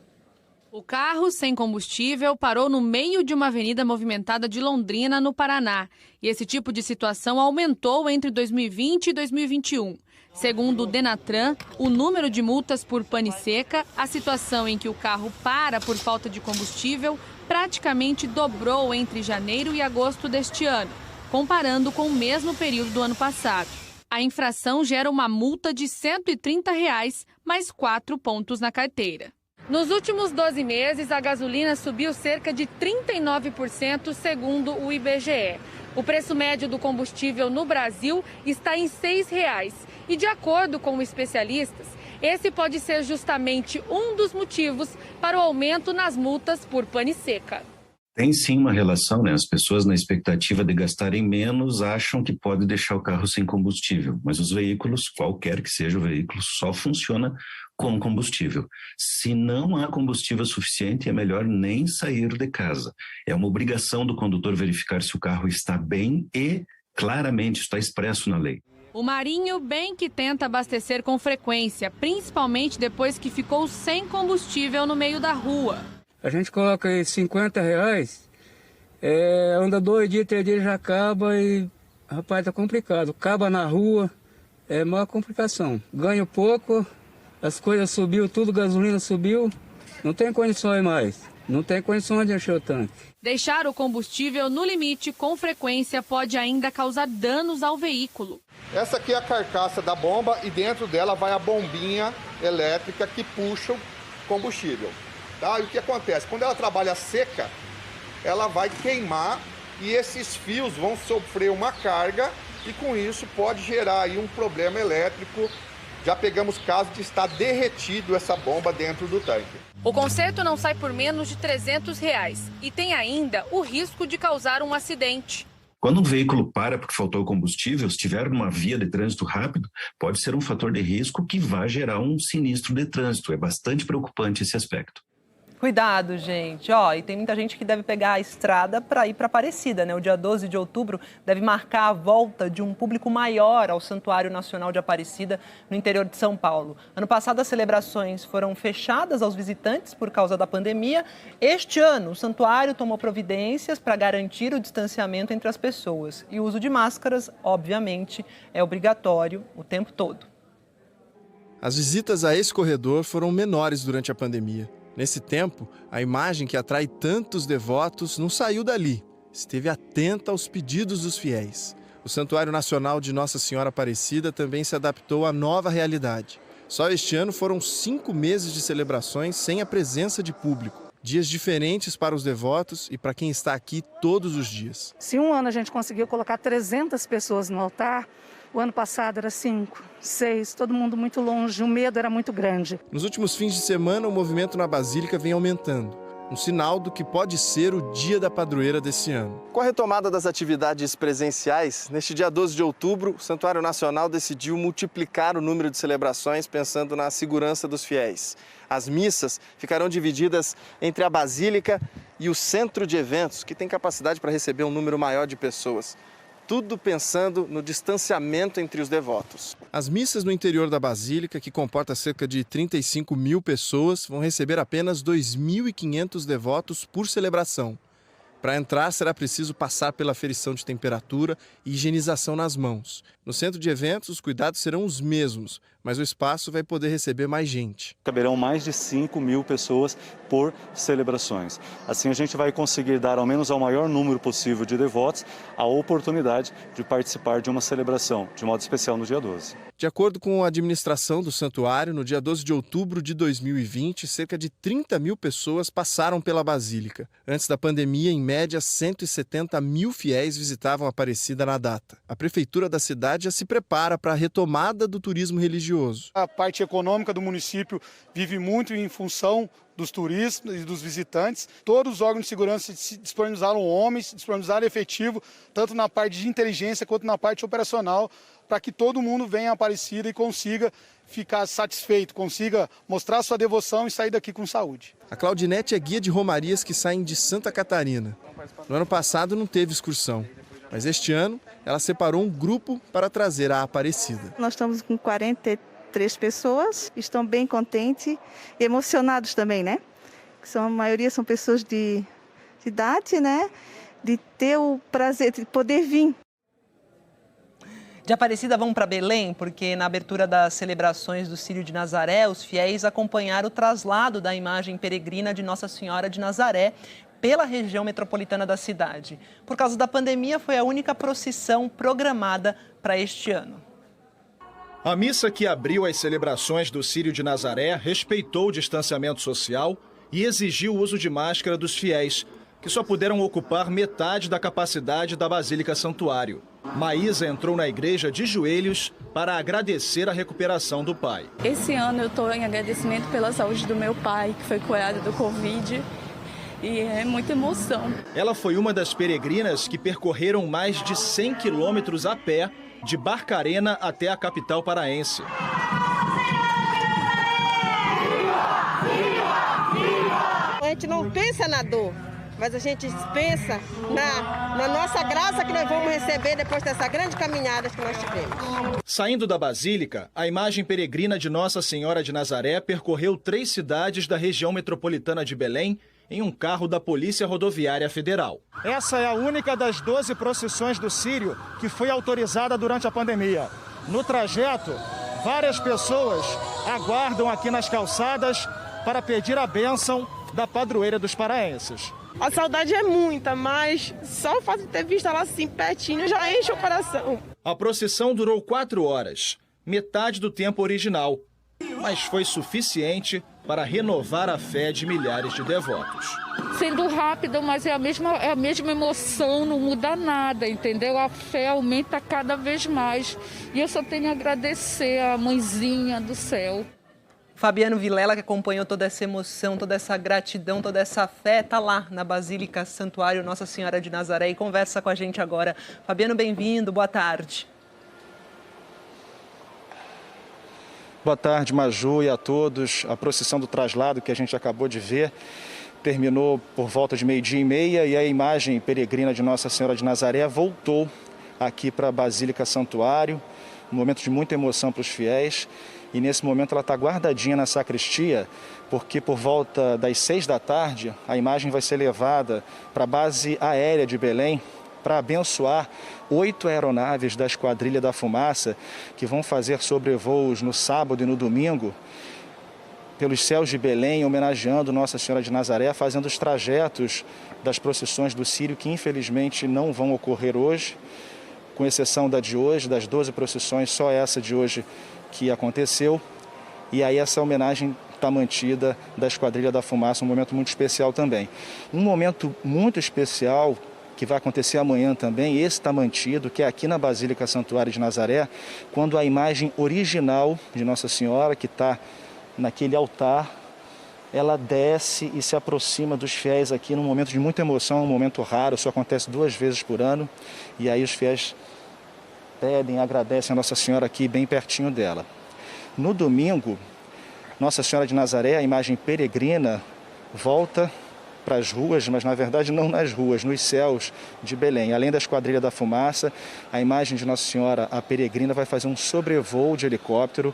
O carro sem combustível parou no meio de uma avenida movimentada de Londrina, no Paraná. E esse tipo de situação aumentou entre 2020 e 2021. Segundo o Denatran, o número de multas por pane seca, a situação em que o carro para por falta de combustível, praticamente dobrou entre janeiro e agosto deste ano, comparando com o mesmo período do ano passado. A infração gera uma multa de R$ 130, mais 4 pontos na carteira. Nos últimos 12 meses, a gasolina subiu cerca de 39%, segundo o IBGE. O preço médio do combustível no Brasil está em R$ 6,00. E, de acordo com especialistas, esse pode ser justamente um dos motivos para o aumento nas multas por pane seca. Tem sim uma relação, né? As pessoas, na expectativa de gastarem menos, acham que pode deixar o carro sem combustível, mas os veículos, qualquer que seja o veículo, só funciona com combustível. Se não há combustível suficiente, é melhor nem sair de casa. É uma obrigação do condutor verificar se o carro está bem e, claramente, está expresso na lei. O Marinho bem que tenta abastecer com frequência, principalmente depois que ficou sem combustível no meio da rua. A gente coloca aí R$50, anda 2 dias, 3 dias já acaba e, rapaz, tá complicado. Acaba na rua, é maior complicação. Ganho pouco, as coisas subiu, tudo, gasolina subiu, não tem condições mais. Não tem condições de encher o tanque. Deixar o combustível no limite com frequência pode ainda causar danos ao veículo. Essa aqui é a carcaça da bomba e dentro dela vai a bombinha elétrica que puxa o combustível. Tá? E o que acontece? Quando ela trabalha seca, ela vai queimar e esses fios vão sofrer uma carga e com isso pode gerar aí um problema elétrico. Já pegamos casos de estar derretido essa bomba dentro do tanque. O conserto não sai por menos de R$300 e tem ainda o risco de causar um acidente. Quando um veículo para porque faltou combustível, se estiver numa via de trânsito rápido, pode ser um fator de risco que vai gerar um sinistro de trânsito. É bastante preocupante esse aspecto. Cuidado, gente. E tem muita gente que deve pegar a estrada para ir para Aparecida, né? O dia 12 de outubro deve marcar a volta de um público maior ao Santuário Nacional de Aparecida, no interior de São Paulo. Ano passado, as celebrações foram fechadas aos visitantes por causa da pandemia. Este ano, o santuário tomou providências para garantir o distanciamento entre as pessoas. E o uso de máscaras, obviamente, é obrigatório o tempo todo. As visitas a esse corredor foram menores durante a pandemia. Nesse tempo, a imagem que atrai tantos devotos não saiu dali. Esteve atenta aos pedidos dos fiéis. O Santuário Nacional de Nossa Senhora Aparecida também se adaptou à nova realidade. Só este ano foram 5 meses de celebrações sem a presença de público. Dias diferentes para os devotos e para quem está aqui todos os dias. Se um ano a gente conseguiu colocar 300 pessoas no altar, o ano passado era 5, 6, todo mundo muito longe, o medo era muito grande. Nos últimos fins de semana, o movimento na Basílica vem aumentando. Um sinal do que pode ser o dia da padroeira desse ano. Com a retomada das atividades presenciais, neste dia 12 de outubro, o Santuário Nacional decidiu multiplicar o número de celebrações pensando na segurança dos fiéis. As missas ficarão divididas entre a Basílica e o Centro de Eventos, que tem capacidade para receber um número maior de pessoas. Tudo pensando no distanciamento entre os devotos. As missas no interior da Basílica, que comporta cerca de 35 mil pessoas, vão receber apenas 2.500 devotos por celebração. Para entrar, será preciso passar pela aferição de temperatura e higienização nas mãos. No centro de eventos, os cuidados serão os mesmos, mas o espaço vai poder receber mais gente. Caberão mais de 5 mil pessoas por celebrações. Assim, a gente vai conseguir dar, ao menos ao maior número possível de devotos, a oportunidade de participar de uma celebração, de modo especial no dia 12. De acordo com a administração do santuário, no dia 12 de outubro de 2020, cerca de 30 mil pessoas passaram pela Basílica. Antes da pandemia, em média, 170 mil fiéis visitavam a Aparecida na data. A prefeitura da cidade já se prepara para a retomada do turismo religioso. A parte econômica do município vive muito em função dos turistas e dos visitantes. Todos os órgãos de segurança se disponibilizaram homens, disponibilizaram efetivo, tanto na parte de inteligência quanto na parte operacional, para que todo mundo venha a Aparecida e consiga ficar satisfeito, consiga mostrar sua devoção e sair daqui com saúde. A Claudinete é guia de romarias que saem de Santa Catarina. No ano passado não teve excursão, mas este ano ela separou um grupo para trazer a Aparecida. Nós estamos com 43 pessoas, estão bem contentes e emocionados também, né? A maioria são pessoas de idade, né? De ter o prazer de poder vir. De Aparecida vão para Belém, porque na abertura das celebrações do Círio de Nazaré, os fiéis acompanharam o traslado da imagem peregrina de Nossa Senhora de Nazaré pela região metropolitana da cidade. Por causa da pandemia, foi a única procissão programada para este ano. A missa que abriu as celebrações do Círio de Nazaré respeitou o distanciamento social e exigiu o uso de máscara dos fiéis, que só puderam ocupar metade da capacidade da Basílica Santuário. Maísa entrou na igreja de joelhos para agradecer a recuperação do pai. Esse ano eu estou em agradecimento pela saúde do meu pai, que foi curado do Covid. e é muita emoção. Ela foi uma das peregrinas que percorreram mais de 100 quilômetros a pé de Barcarena até a capital paraense. A gente não pensa na dor, mas a gente pensa na nossa graça que nós vamos receber depois dessa grande caminhada que nós tivemos. Saindo da Basílica, a imagem peregrina de Nossa Senhora de Nazaré percorreu 3 cidades da região metropolitana de Belém em um carro da Polícia Rodoviária Federal. Essa é a única das 12 procissões do Círio que foi autorizada durante a pandemia. No trajeto, várias pessoas aguardam aqui nas calçadas para pedir a bênção da padroeira dos paraenses. A saudade é muita, mas só o fato de ter visto ela assim pertinho já enche o coração. A procissão durou 4 horas, metade do tempo original, mas foi suficiente para renovar a fé de milhares de devotos. Sendo rápido, mas é a mesma emoção, não muda nada, entendeu? A fé aumenta cada vez mais. E eu só tenho a agradecer à mãezinha do céu. Fabiano Vilela, que acompanhou toda essa emoção, toda essa gratidão, toda essa fé, está lá na Basílica Santuário Nossa Senhora de Nazaré e conversa com a gente agora. Fabiano, bem-vindo, boa tarde. Boa tarde, Maju, e a todos. A procissão do traslado que a gente acabou de ver terminou por volta de 12h30 e a imagem peregrina de Nossa Senhora de Nazaré voltou aqui para a Basílica Santuário, um momento de muita emoção para os fiéis. E nesse momento ela está guardadinha na sacristia, porque por volta das 6 da tarde a imagem vai ser levada para a base aérea de Belém para abençoar 8 aeronaves da Esquadrilha da Fumaça que vão fazer sobrevoos no sábado e no domingo pelos céus de Belém, homenageando Nossa Senhora de Nazaré, fazendo os trajetos das procissões do Círio que infelizmente não vão ocorrer hoje, com exceção da de hoje, das 12 procissões, só essa de hoje que aconteceu, e aí essa homenagem está mantida da Esquadrilha da Fumaça, um momento muito especial também. Um momento muito especial que vai acontecer amanhã também, esse está mantido, que é aqui na Basílica Santuário de Nazaré, quando a imagem original de Nossa Senhora, que está naquele altar, ela desce e se aproxima dos fiéis aqui num momento de muita emoção, um momento raro, só acontece 2 vezes por ano, e aí os fiéis pedem, agradecem a Nossa Senhora aqui bem pertinho dela. No domingo, Nossa Senhora de Nazaré, a imagem peregrina, volta para as ruas, mas na verdade não nas ruas, nos céus de Belém. Além da Esquadrilha da Fumaça, a imagem de Nossa Senhora, a peregrina, vai fazer um sobrevoo de helicóptero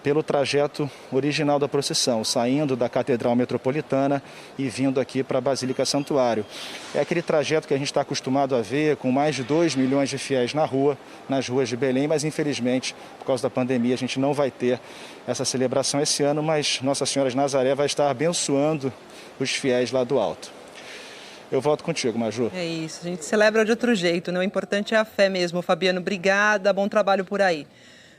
pelo trajeto original da procissão, saindo da Catedral Metropolitana e vindo aqui para a Basílica Santuário. É aquele trajeto que a gente está acostumado a ver, com mais de 2 milhões de fiéis na rua, nas ruas de Belém, mas infelizmente, por causa da pandemia, a gente não vai ter essa celebração esse ano, mas Nossa Senhora de Nazaré vai estar abençoando os fiéis lá do alto. Eu volto contigo, Maju. É isso, a gente celebra de outro jeito, né? O importante é a fé mesmo. Fabiano, obrigada, bom trabalho por aí.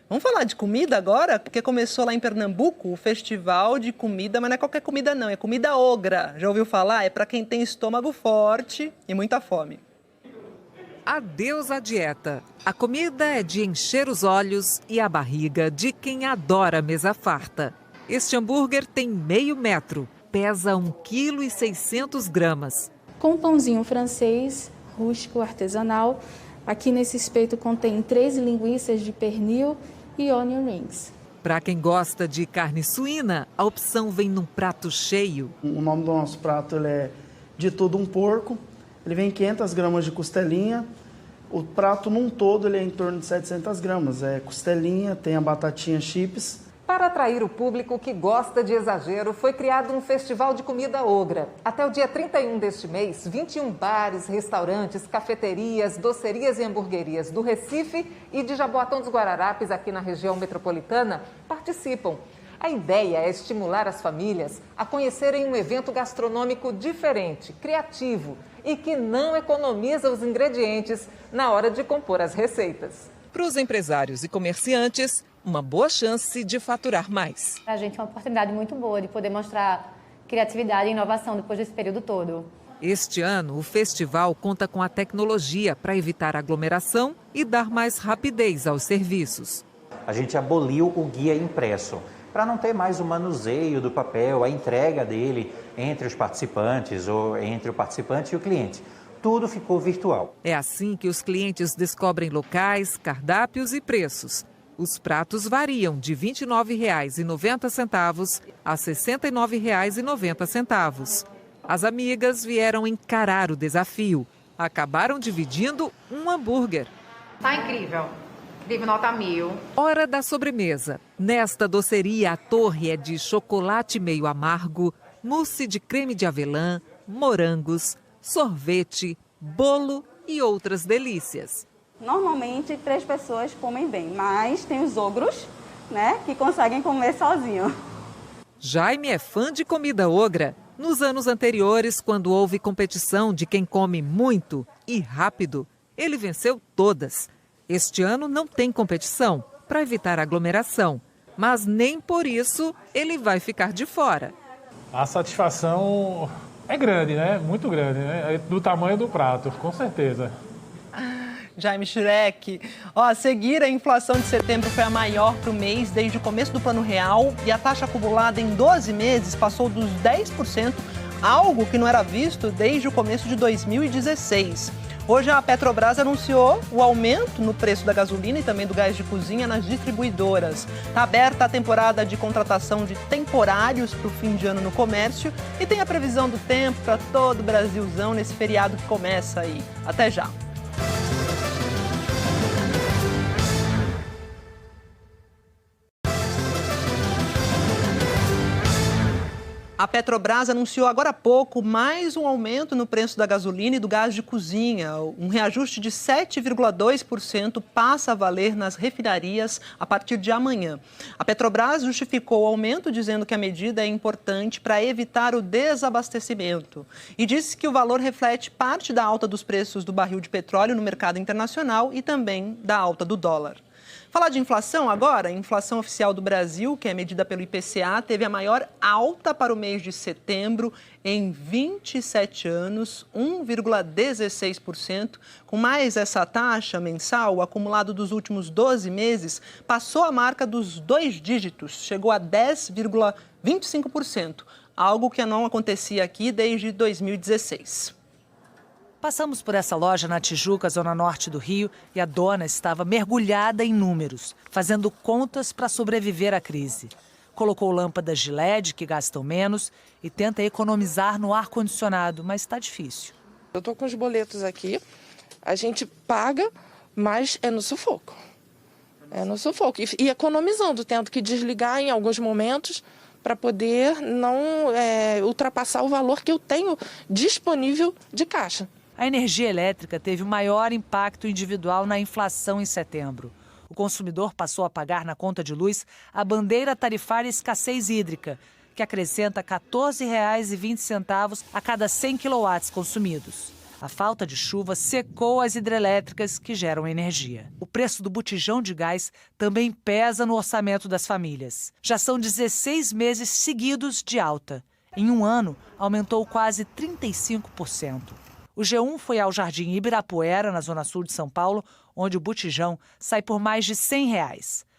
Vamos falar de comida agora? Porque começou lá em Pernambuco o festival de comida, mas não é qualquer comida não, é comida ogra. Já ouviu falar? É para quem tem estômago forte e muita fome. Adeus à dieta. A comida é de encher os olhos e a barriga de quem adora mesa farta. Este hambúrguer tem meio metro, pesa 1,6 kg. Com um pãozinho francês, rústico, artesanal. Aqui nesse espeto contém 13 linguiças de pernil e onion rings. Para quem gosta de carne suína, a opção vem num prato cheio. O nome do nosso prato ele é de tudo um porco. Ele vem 500 gramas de costelinha. O prato num todo ele é em torno de 700 gramas. É costelinha, tem a batatinha chips. Para atrair o público que gosta de exagero, foi criado um festival de comida ogra. Até o dia 31 deste mês, 21 bares, restaurantes, cafeterias, docerias e hamburguerias do Recife e de Jaboatão dos Guararapes, aqui na região metropolitana, participam. A ideia é estimular as famílias a conhecerem um evento gastronômico diferente, criativo e que não economiza os ingredientes na hora de compor as receitas. Para os empresários e comerciantes, uma boa chance de faturar mais. A gente é uma oportunidade muito boa de poder mostrar criatividade e inovação depois desse período todo. Este ano, o festival conta com a tecnologia para evitar aglomeração e dar mais rapidez aos serviços. A gente aboliu o guia impresso. para não ter mais o manuseio do papel, a entrega dele entre os participantes ou entre o participante e o cliente. Tudo ficou virtual. É assim que os clientes descobrem locais, cardápios e preços. Os pratos variam de R$ 29,90 a R$ 69,90. As amigas vieram encarar o desafio. Acabaram dividindo um hambúrguer. Tá incrível. Incrível, nota 1000. Hora da sobremesa. Nesta doceria, a torre é de chocolate meio amargo, mousse de creme de avelã, morangos, sorvete, bolo e outras delícias. Normalmente 3 pessoas comem bem, mas tem os ogros, né, que conseguem comer sozinho. Jaime é fã de comida ogra. Nos anos anteriores, quando houve competição de quem come muito e rápido, ele venceu todas. Este ano não tem competição, para evitar aglomeração. Mas nem por isso ele vai ficar de fora. A satisfação é grande, né? Muito grande, né? Do tamanho do prato, com certeza. Jaime Schreck. A seguir, a inflação de setembro foi a maior para o mês desde o começo do Plano Real e a taxa acumulada em 12 meses passou dos 10%, algo que não era visto desde o começo de 2016. Hoje a Petrobras anunciou o aumento no preço da gasolina e também do gás de cozinha nas distribuidoras. Está aberta a temporada de contratação de temporários para o fim de ano no comércio e tem a previsão do tempo para todo o Brasilzão nesse feriado que começa aí. Até já! A Petrobras anunciou agora há pouco mais um aumento no preço da gasolina e do gás de cozinha. Um reajuste de 7,2% passa a valer nas refinarias a partir de amanhã. A Petrobras justificou o aumento dizendo que a medida é importante para evitar o desabastecimento e disse que o valor reflete parte da alta dos preços do barril de petróleo no mercado internacional e também da alta do dólar. Falar de inflação agora, a inflação oficial do Brasil, que é medida pelo IPCA, teve a maior alta para o mês de setembro em 27 anos, 1,16%. Com mais essa taxa mensal, o acumulado dos últimos 12 meses passou a marca dos 2 dígitos, chegou a 10,25%, algo que não acontecia aqui desde 2016. Passamos por essa loja na Tijuca, zona norte do Rio, e a dona estava mergulhada em números, fazendo contas para sobreviver à crise. Colocou lâmpadas de LED que gastam menos e tenta economizar no ar-condicionado, mas está difícil. Eu estou com os boletos aqui, a gente paga, mas é no sufoco. É no sufoco. E economizando, tendo que desligar em alguns momentos para poder não ultrapassar o valor que eu tenho disponível de caixa. A energia elétrica teve o maior impacto individual na inflação em setembro. O consumidor passou a pagar na conta de luz a bandeira tarifária escassez hídrica, que acrescenta R$ 14,20 a cada 100 quilowatts consumidos. A falta de chuva secou as hidrelétricas que geram energia. O preço do botijão de gás também pesa no orçamento das famílias. Já são 16 meses seguidos de alta. Em um ano, aumentou quase 35%. O G1 foi ao Jardim Ibirapuera, na zona sul de São Paulo, onde o botijão sai por mais de R$ 100.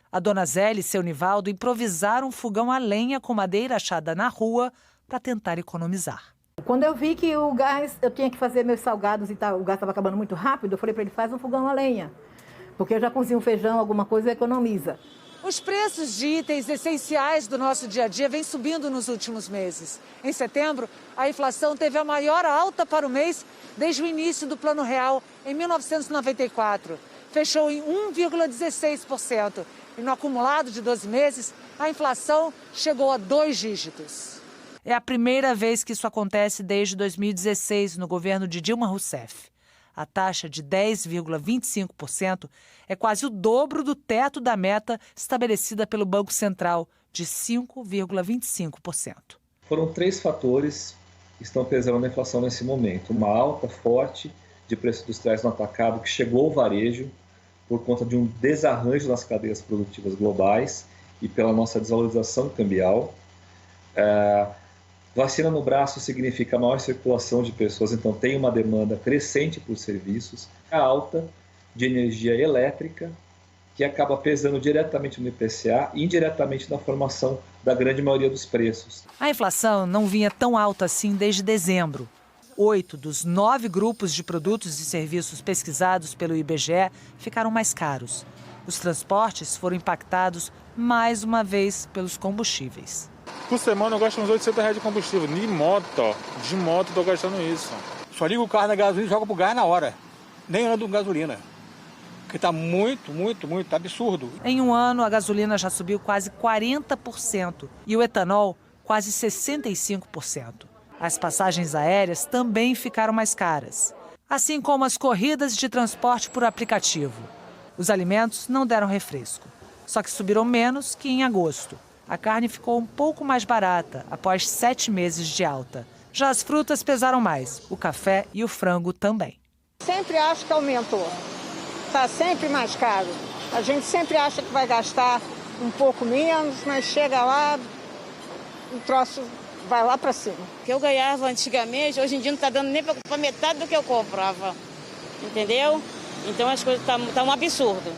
A dona Zélia e seu Nivaldo improvisaram um fogão a lenha com madeira achada na rua para tentar economizar. Quando eu vi que o gás, eu tinha que fazer meus salgados e o gás estava acabando muito rápido, eu falei para ele, faz um fogão a lenha, porque eu já cozinho feijão, alguma coisa, economiza. Os preços de itens essenciais do nosso dia a dia vêm subindo nos últimos meses. Em setembro, a inflação teve a maior alta para o mês desde o início do Plano Real, em 1994. Fechou em 1,16%. E no acumulado de 12 meses, a inflação chegou a 2 dígitos. É a primeira vez que isso acontece desde 2016, no governo de Dilma Rousseff. A taxa de 10,25% é quase o dobro do teto da meta estabelecida pelo Banco Central, de 5,25%. Foram 3 fatores que estão preservando a inflação nesse momento. Uma alta forte de preços industriais no atacado que chegou ao varejo por conta de um desarranjo nas cadeias produtivas globais e pela nossa desvalorização cambial. Vacina no braço significa maior circulação de pessoas, então tem uma demanda crescente por serviços. A alta de energia elétrica que acaba pesando diretamente no IPCA e indiretamente na formação da grande maioria dos preços. A inflação não vinha tão alta assim desde dezembro. 8 dos 9 grupos de produtos e serviços pesquisados pelo IBGE ficaram mais caros. Os transportes foram impactados mais uma vez pelos combustíveis. Por semana eu gasto uns R$800 de combustível. De moto estou gastando isso. Só ligo o carro na gasolina e jogo pro gás na hora. Nem ando com gasolina. Porque está muito absurdo. Em um ano, a gasolina já subiu quase 40% e o etanol quase 65%. As passagens aéreas também ficaram mais caras, assim como as corridas de transporte por aplicativo. Os alimentos não deram refresco, só que subiram menos que em agosto. A carne ficou um pouco mais barata após 7 meses de alta. Já as frutas pesaram mais, o café e o frango também. Sempre acho que aumentou. Está sempre mais caro. A gente sempre acha que vai gastar um pouco menos, mas chega lá, o troço vai lá para cima. O que eu ganhava antigamente, hoje em dia não está dando nem para metade do que eu comprava. Entendeu? Então as coisas estão um absurdo.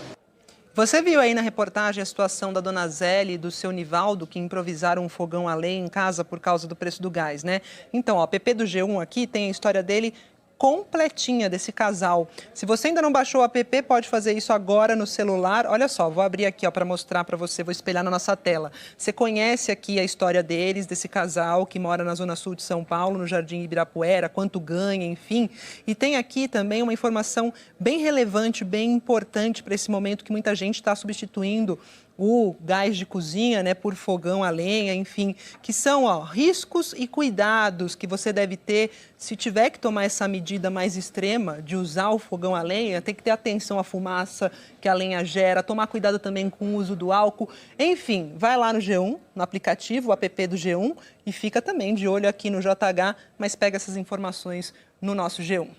Você viu aí na reportagem a situação da dona Zélia e do seu Nivaldo, que improvisaram um fogão a lenha em casa por causa do preço do gás, né? Então, ó, a PP do G1 aqui tem a história dele completinha desse casal. Se você ainda não baixou o app, pode fazer isso agora no celular. Olha só, vou abrir aqui para mostrar para você, vou espelhar na nossa tela. Você conhece aqui a história deles, desse casal que mora na zona sul de São Paulo, no Jardim Ibirapuera, quanto ganha, enfim. E tem aqui também uma informação bem relevante, bem importante para esse momento que muita gente está substituindo o gás de cozinha, né, por fogão a lenha, enfim, que são riscos e cuidados que você deve ter se tiver que tomar essa medida mais extrema de usar o fogão a lenha. Tem que ter atenção à fumaça que a lenha gera, tomar cuidado também com o uso do álcool. Enfim, vai lá no G1, no aplicativo, o app do G1, e fica também de olho aqui no JH, mas pega essas informações no nosso G1.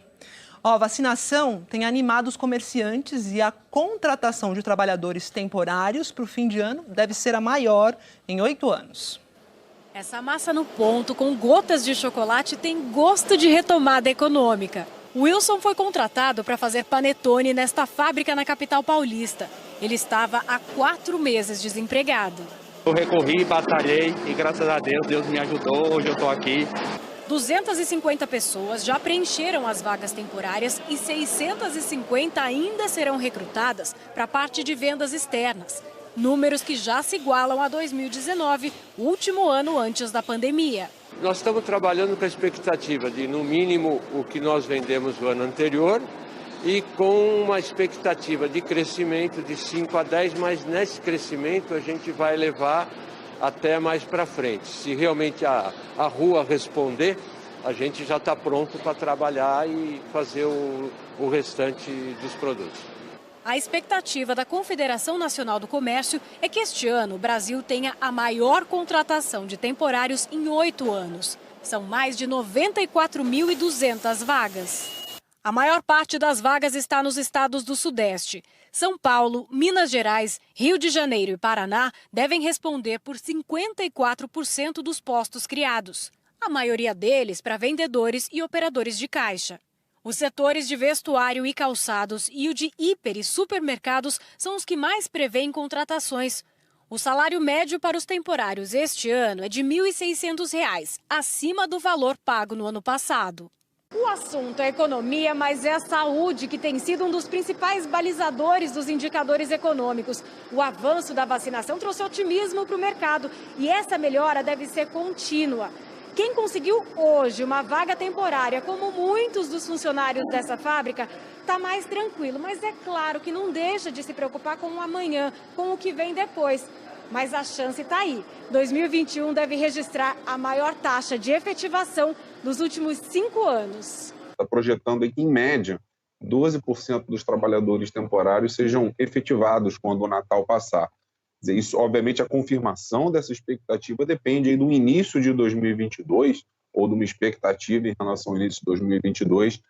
A vacinação tem animado os comerciantes e a contratação de trabalhadores temporários para o fim de ano deve ser a maior em 8 anos. Essa massa no ponto com gotas de chocolate tem gosto de retomada econômica. Wilson foi contratado para fazer panetone nesta fábrica na capital paulista. Ele estava há 4 meses desempregado. Eu recorri, batalhei e graças a Deus me ajudou. Hoje eu estou aqui. 250 pessoas já preencheram as vagas temporárias e 650 ainda serão recrutadas para a parte de vendas externas. Números que já se igualam a 2019, último ano antes da pandemia. Nós estamos trabalhando com a expectativa de, no mínimo, o que nós vendemos no ano anterior e com uma expectativa de crescimento de 5 a 10, mas nesse crescimento a gente vai levar até mais para frente. Se realmente a rua responder, a gente já está pronto para trabalhar e fazer o restante dos produtos. A expectativa da Confederação Nacional do Comércio é que este ano o Brasil tenha a maior contratação de temporários em 8 anos. São mais de 94.200 vagas. A maior parte das vagas está nos estados do Sudeste. São Paulo, Minas Gerais, Rio de Janeiro e Paraná devem responder por 54% dos postos criados. A maioria deles para vendedores e operadores de caixa. Os setores de vestuário e calçados e o de hiper e supermercados são os que mais prevêem contratações. O salário médio para os temporários este ano é de R$ 1.600, acima do valor pago no ano passado. O assunto é economia, mas é a saúde que tem sido um dos principais balizadores dos indicadores econômicos. O avanço da vacinação trouxe otimismo para o mercado e essa melhora deve ser contínua. Quem conseguiu hoje uma vaga temporária, como muitos dos funcionários dessa fábrica, está mais tranquilo. Mas é claro que não deixa de se preocupar com o amanhã, com o que vem depois. Mas a chance está aí. 2021 deve registrar a maior taxa de efetivação dos últimos 5 anos. Está projetando que, em média, 12% dos trabalhadores temporários sejam efetivados quando o Natal passar. Quer dizer, isso, obviamente, a confirmação dessa expectativa depende aí do início de 2022 ou de uma expectativa em relação ao início de 2022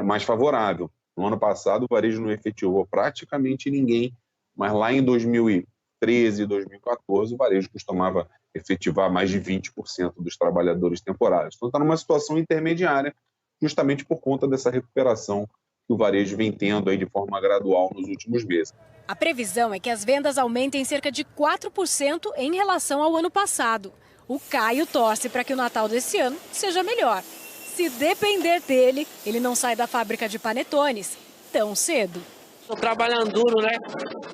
mais favorável. No ano passado, o varejo não efetivou praticamente ninguém, mas lá em 2013 e 2014, o varejo costumava efetivar mais de 20% dos trabalhadores temporários. Então, está numa situação intermediária, justamente por conta dessa recuperação que o varejo vem tendo aí de forma gradual nos últimos meses. A previsão é que as vendas aumentem cerca de 4% em relação ao ano passado. O Caio torce para que o Natal desse ano seja melhor. Se depender dele, ele não sai da fábrica de panetones tão cedo. Estou trabalhando duro, né?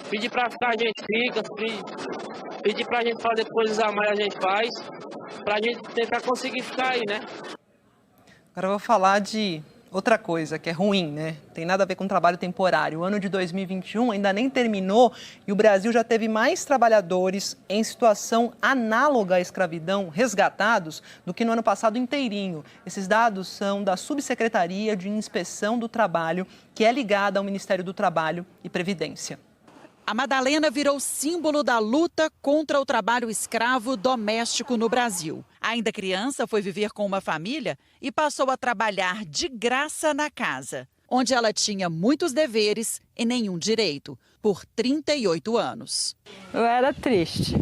Pedir para ficar, a gente fica. Pedir para a gente fazer coisas a mais, a gente faz. Para a gente tentar conseguir ficar aí, né? Agora eu vou falar de outra coisa que é ruim, né? Tem nada a ver com trabalho temporário. O ano de 2021 ainda nem terminou e o Brasil já teve mais trabalhadores em situação análoga à escravidão resgatados do que no ano passado inteirinho. Esses dados são da Subsecretaria de Inspeção do Trabalho, que é ligada ao Ministério do Trabalho e Previdência. A Madalena virou símbolo da luta contra o trabalho escravo doméstico no Brasil. Ainda criança, foi viver com uma família e passou a trabalhar de graça na casa, onde ela tinha muitos deveres e nenhum direito, por 38 anos. Eu era triste,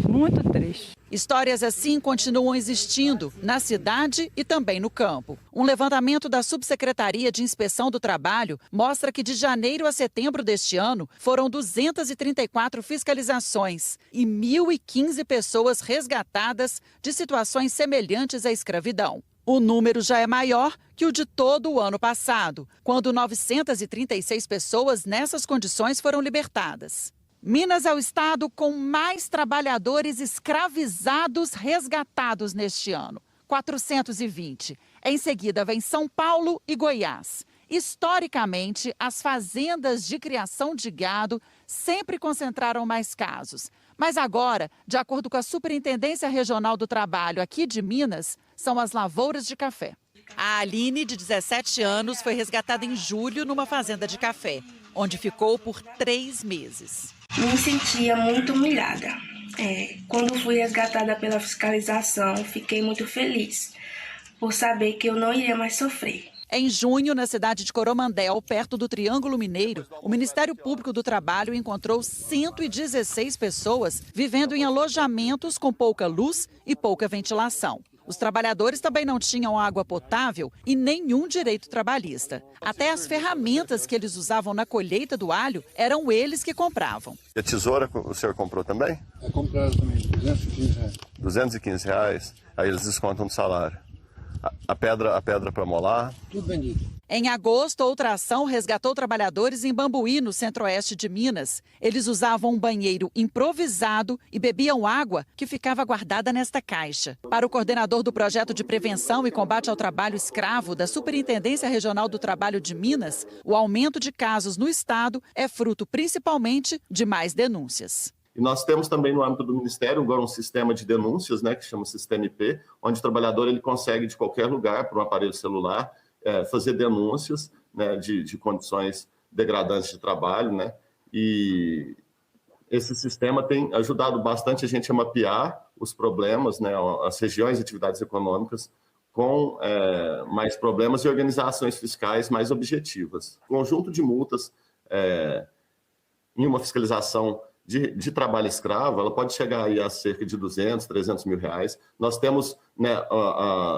muito triste. Histórias assim continuam existindo na cidade e também no campo. Um levantamento da Subsecretaria de Inspeção do Trabalho mostra que de janeiro a setembro deste ano foram 234 fiscalizações e 1.015 pessoas resgatadas de situações semelhantes à escravidão. O número já é maior que o de todo o ano passado, quando 936 pessoas nessas condições foram libertadas. Minas é o estado com mais trabalhadores escravizados resgatados neste ano, 420. Em seguida vem São Paulo e Goiás. Historicamente, as fazendas de criação de gado sempre concentraram mais casos. Mas agora, de acordo com a Superintendência Regional do Trabalho aqui de Minas, são as lavouras de café. A Aline, de 17 anos, foi resgatada em julho numa fazenda de café, onde ficou por 3 meses. Me sentia muito humilhada. Quando fui resgatada pela fiscalização, fiquei muito feliz por saber que eu não iria mais sofrer. Em junho, na cidade de Coromandel, perto do Triângulo Mineiro, o Ministério Público do Trabalho encontrou 116 pessoas vivendo em alojamentos com pouca luz e pouca ventilação. Os trabalhadores também não tinham água potável e nenhum direito trabalhista. Até as ferramentas que eles usavam na colheita do alho eram eles que compravam. E a tesoura o senhor comprou também? Eu comprei também, R$215. R$215, aí eles descontam do salário. A pedra para molar? Tudo vendido. Em agosto, outra ação resgatou trabalhadores em Bambuí, no centro-oeste de Minas. Eles usavam um banheiro improvisado e bebiam água que ficava guardada nesta caixa. Para o coordenador do Projeto de Prevenção e Combate ao Trabalho Escravo da Superintendência Regional do Trabalho de Minas, o aumento de casos no estado é fruto principalmente de mais denúncias. E nós temos também no âmbito do Ministério agora um sistema de denúncias, né, que chama Sistema IP, onde o trabalhador ele consegue de qualquer lugar, por um aparelho celular, fazer denúncias, né, de condições degradantes de trabalho, né, e esse sistema tem ajudado bastante a gente a mapear os problemas, né, as regiões de atividades econômicas com mais problemas e organizações fiscais mais objetivas. O conjunto de multas em uma fiscalização de trabalho escravo, ela pode chegar aí a cerca de 200, 300 mil reais. Nós temos, né,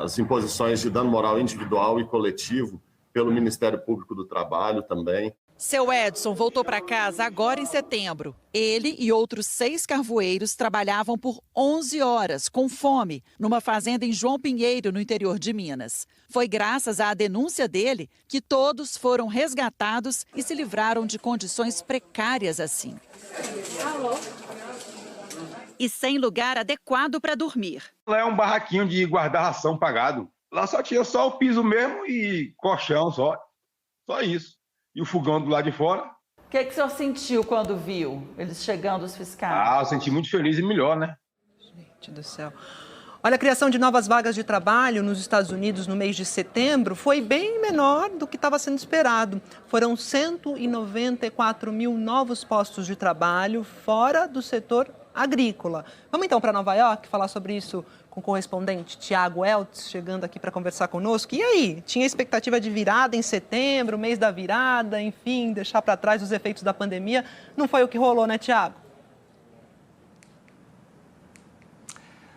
as imposições de dano moral individual e coletivo pelo Ministério Público do Trabalho também. Seu Edson voltou para casa agora em setembro. Ele e outros 6 carvoeiros trabalhavam por 11 horas, com fome, numa fazenda em João Pinheiro, no interior de Minas. Foi graças à denúncia dele que todos foram resgatados e se livraram de condições precárias assim. E sem lugar adequado para dormir. Lá é um barraquinho de guardar ração pagado. Lá só tinha só o piso mesmo e colchão só isso. E o fogão do lado de fora. O que o senhor sentiu quando viu eles chegando, os fiscais? Eu senti muito feliz e melhor, né? Gente do céu. Olha, a criação de novas vagas de trabalho nos Estados Unidos no mês de setembro foi bem menor do que estava sendo esperado. Foram 194 mil novos postos de trabalho fora do setor agrícola. Vamos então para Nova York falar sobre isso com o correspondente Tiago Eltz, chegando aqui para conversar conosco. E aí, tinha expectativa de virada em setembro, mês da virada, enfim, deixar para trás os efeitos da pandemia. Não foi o que rolou, né, Tiago?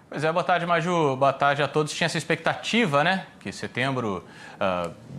Pois é, boa tarde, Maju. Boa tarde a todos. Tinha essa expectativa, né? Que setembro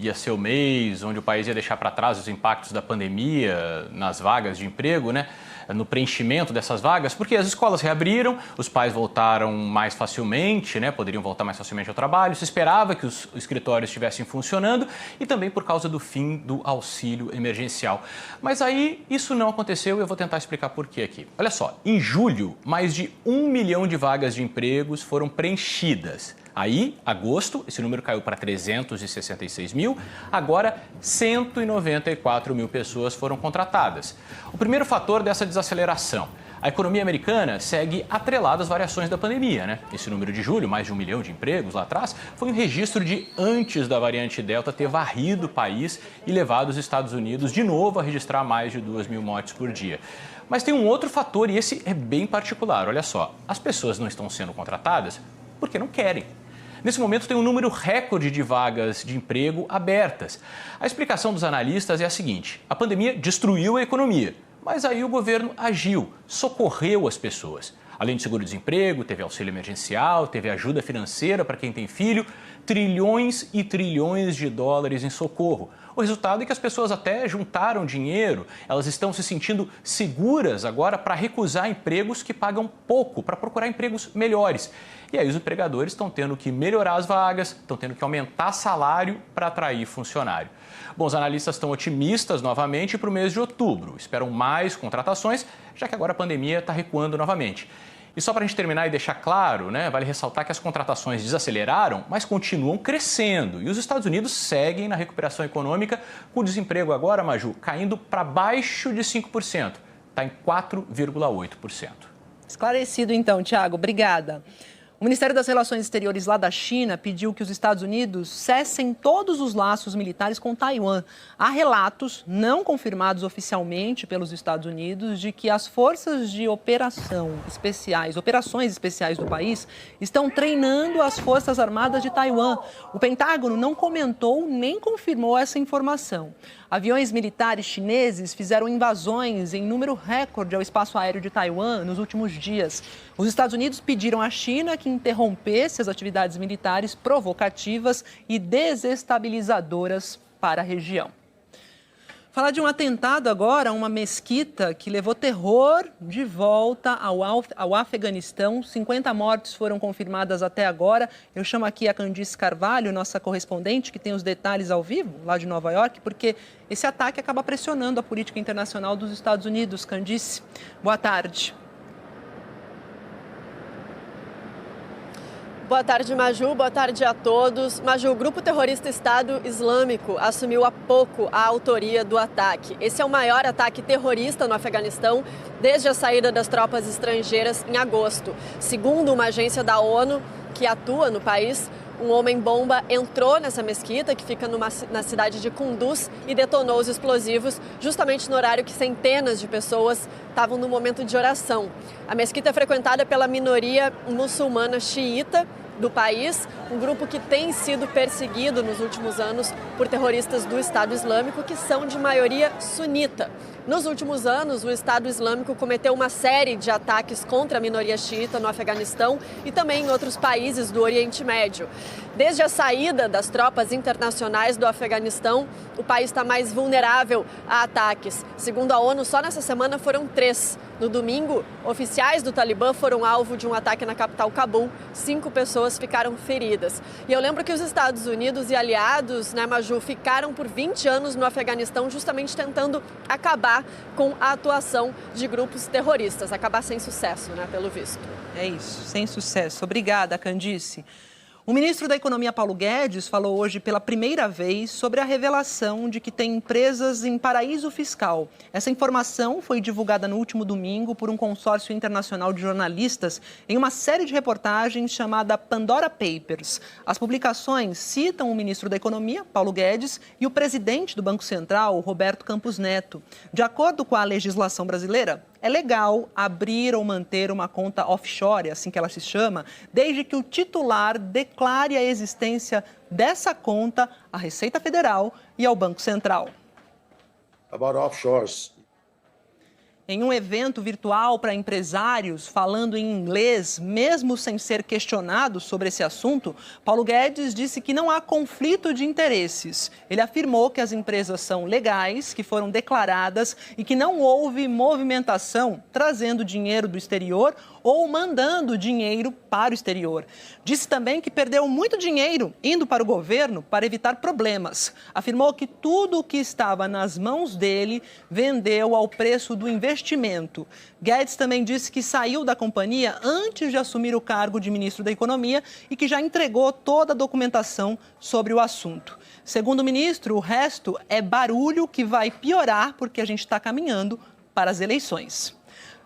ia ser o mês onde o país ia deixar para trás os impactos da pandemia nas vagas de emprego, né? No preenchimento dessas vagas, porque as escolas reabriram, os pais voltaram mais facilmente, né? Poderiam voltar mais facilmente ao trabalho. Se esperava que os escritórios estivessem funcionando e também por causa do fim do auxílio emergencial. Mas aí isso não aconteceu e eu vou tentar explicar por quê aqui. Olha só, em julho, mais de 1 milhão de vagas de empregos foram preenchidas. Aí, agosto, esse número caiu para 366 mil, agora 194 mil pessoas foram contratadas. O primeiro fator dessa desaceleração, a economia americana segue atrelada às variações da pandemia, né? Esse número de julho, mais de 1 milhão de empregos lá atrás, foi um registro de antes da variante Delta ter varrido o país e levado os Estados Unidos de novo a registrar mais de 2 mil mortes por dia. Mas tem um outro fator e esse é bem particular, olha só, as pessoas não estão sendo contratadas porque não querem. Nesse momento tem um número recorde de vagas de emprego abertas. A explicação dos analistas é a seguinte: a pandemia destruiu a economia, mas aí o governo agiu, socorreu as pessoas. Além de seguro-desemprego, teve auxílio emergencial, teve ajuda financeira para quem tem filho, trilhões e trilhões de dólares em socorro. O resultado é que as pessoas até juntaram dinheiro, elas estão se sentindo seguras agora para recusar empregos que pagam pouco, para procurar empregos melhores. E aí os empregadores estão tendo que melhorar as vagas, estão tendo que aumentar salário para atrair funcionário. Bom, os analistas estão otimistas novamente para o mês de outubro. Esperam mais contratações, já que agora a pandemia está recuando novamente. E só para a gente terminar e deixar claro, né, vale ressaltar que as contratações desaceleraram, mas continuam crescendo. E os Estados Unidos seguem na recuperação econômica, com o desemprego agora, Maju, caindo para baixo de 5%. Está em 4,8%. Esclarecido então, Tiago. Obrigada. O Ministério das Relações Exteriores lá da China pediu que os Estados Unidos cessem todos os laços militares com Taiwan. Há relatos, não confirmados oficialmente pelos Estados Unidos, de que as forças de operações especiais do país estão treinando as Forças Armadas de Taiwan. O Pentágono não comentou nem confirmou essa informação. Aviões militares chineses fizeram invasões em número recorde ao espaço aéreo de Taiwan nos últimos dias. Os Estados Unidos pediram à China que interrompesse as atividades militares provocativas e desestabilizadoras para a região. Falar de um atentado agora a uma mesquita que levou terror de volta ao Afeganistão. 50 mortes foram confirmadas até agora. Eu chamo aqui a Candice Carvalho, nossa correspondente, que tem os detalhes ao vivo, lá de Nova York, porque esse ataque acaba pressionando a política internacional dos Estados Unidos. Candice, boa tarde. Boa tarde, Maju. Boa tarde a todos. Maju, o grupo terrorista Estado Islâmico assumiu há pouco a autoria do ataque. Esse é o maior ataque terrorista no Afeganistão desde a saída das tropas estrangeiras em agosto. Segundo uma agência da ONU que atua no país, um homem-bomba entrou nessa mesquita, que fica na cidade de Kunduz, e detonou os explosivos justamente no horário que centenas de pessoas estavam no momento de oração. A mesquita é frequentada pela minoria muçulmana xiita do país, um grupo que tem sido perseguido nos últimos anos por terroristas do Estado Islâmico, que são de maioria sunita. Nos últimos anos, o Estado Islâmico cometeu uma série de ataques contra a minoria xiita no Afeganistão e também em outros países do Oriente Médio. Desde a saída das tropas internacionais do Afeganistão, o país está mais vulnerável a ataques. Segundo a ONU, só nessa semana foram 3. No domingo, oficiais do Talibã foram alvo de um ataque na capital Cabul. 5 pessoas ficaram feridas. E eu lembro que os Estados Unidos e aliados, né, Maju, ficaram por 20 anos no Afeganistão justamente tentando acabar com a atuação de grupos terroristas. Acabar sem sucesso, né, pelo visto. É isso, sem sucesso. Obrigada, Candice. O ministro da Economia, Paulo Guedes, falou hoje pela primeira vez sobre a revelação de que tem empresas em paraíso fiscal. Essa informação foi divulgada no último domingo por um consórcio internacional de jornalistas em uma série de reportagens chamada Pandora Papers. As publicações citam o ministro da Economia, Paulo Guedes, e o presidente do Banco Central, Roberto Campos Neto. De acordo com a legislação brasileira, é legal abrir ou manter uma conta offshore, assim que ela se chama, desde que o titular declare a existência dessa conta à Receita Federal e ao Banco Central. About offshores. Em um evento virtual para empresários, falando em inglês, mesmo sem ser questionado sobre esse assunto, Paulo Guedes disse que não há conflito de interesses. Ele afirmou que as empresas são legais, que foram declaradas e que não houve movimentação trazendo dinheiro do exterior ou mandando dinheiro para o exterior. Disse também que perdeu muito dinheiro indo para o governo para evitar problemas. Afirmou que tudo o que estava nas mãos dele vendeu ao preço do investimento. Guedes também disse que saiu da companhia antes de assumir o cargo de ministro da Economia e que já entregou toda a documentação sobre o assunto. Segundo o ministro, o resto é barulho que vai piorar porque a gente está caminhando para as eleições.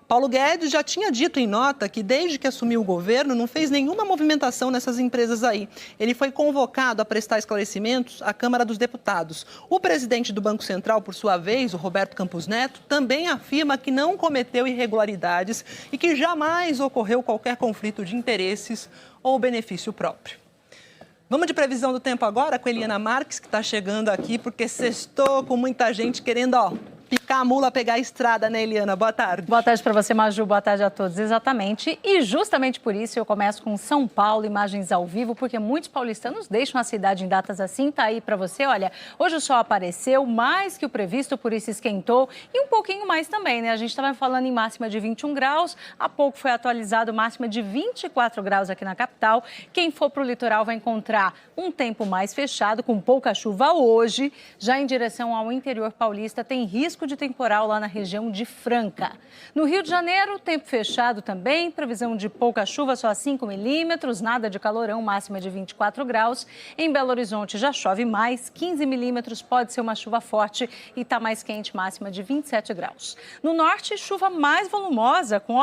Paulo Guedes já tinha dito em nota que desde que assumiu o governo não fez nenhuma movimentação nessas empresas aí. Ele foi convocado a prestar esclarecimentos à Câmara dos Deputados. O presidente do Banco Central, por sua vez, o Roberto Campos Neto, também afirma que não cometeu irregularidades e que jamais ocorreu qualquer conflito de interesses ou benefício próprio. Vamos de previsão do tempo agora com a Eliana Marques, que está chegando aqui porque sextou com muita gente querendo, picar a mula, pegar a estrada, né, Eliana? Boa tarde. Boa tarde para você, Maju. Boa tarde a todos. Exatamente. E justamente por isso eu começo com São Paulo, imagens ao vivo, porque muitos paulistanos deixam a cidade em datas assim. Tá aí para você. Olha, hoje o sol apareceu mais que o previsto, por isso esquentou. E um pouquinho mais também, né? A gente estava falando em máxima de 21 graus. Há pouco foi atualizado máxima de 24 graus aqui na capital. Quem for para o litoral vai encontrar um tempo mais fechado, com pouca chuva hoje. Já em direção ao interior paulista, tem risco de temporal lá na região de Franca. No Rio de Janeiro, tempo fechado também, previsão de pouca chuva, só 5 milímetros, nada de calorão, máxima de 24 graus. Em Belo Horizonte já chove mais, 15 milímetros, pode ser uma chuva forte e está mais quente, máxima de 27 graus. No norte, chuva mais volumosa, com,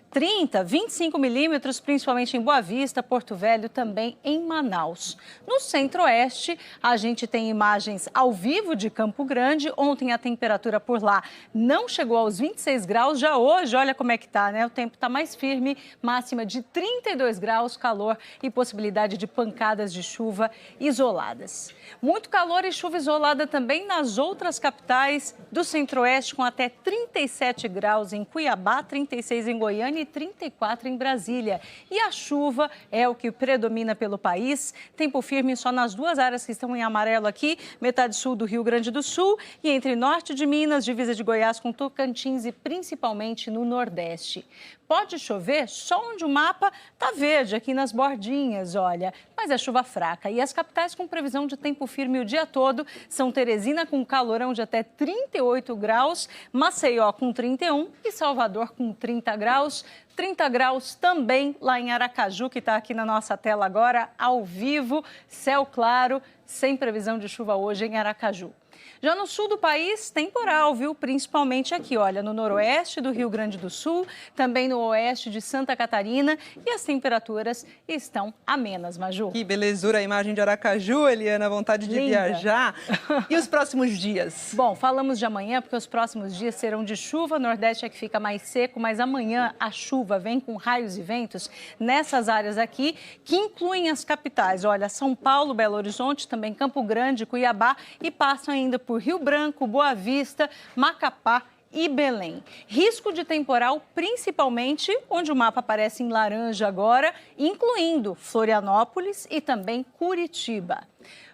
30, 25 milímetros, principalmente em Boa Vista, Porto Velho, também em Manaus. No centro-oeste, a gente tem imagens ao vivo de Campo Grande. Ontem a temperatura por lá não chegou aos 26 graus, já hoje, olha como é que tá, né? O tempo está mais firme, máxima de 32 graus, calor e possibilidade de pancadas de chuva isoladas. Muito calor e chuva isolada também nas outras capitais do centro-oeste, com até 37 graus em Cuiabá, 36 em Goiânia e 34 em Brasília. E a chuva é o que predomina pelo país, tempo firme só nas duas áreas que estão em amarelo aqui, metade sul do Rio Grande do Sul e entre norte de Minas, divisa de Goiás com Tocantins e principalmente no Nordeste. Pode chover só onde o mapa está verde, aqui nas bordinhas, olha, mas é chuva fraca. E as capitais com previsão de tempo firme o dia todo são Teresina com calorão de até 38 graus, Maceió com 31 e Salvador com 30 graus. 30 graus também lá em Aracaju, que está aqui na nossa tela agora, ao vivo, céu claro, sem previsão de chuva hoje em Aracaju. Já no sul do país, temporal, viu? Principalmente aqui, olha, no noroeste do Rio Grande do Sul, também no oeste de Santa Catarina, e as temperaturas estão amenas, Maju. Que belezura a imagem de Aracaju, Eliana, vontade de viajar. E os próximos dias? Bom, falamos de amanhã, porque os próximos dias serão de chuva, Nordeste é que fica mais seco, mas amanhã a chuva vem com raios e ventos nessas áreas aqui, que incluem as capitais, olha, São Paulo, Belo Horizonte, também Campo Grande, Cuiabá, e passam ainda por Rio Branco, Boa Vista, Macapá e Belém. Risco de temporal principalmente onde o mapa aparece em laranja agora, incluindo Florianópolis e também Curitiba.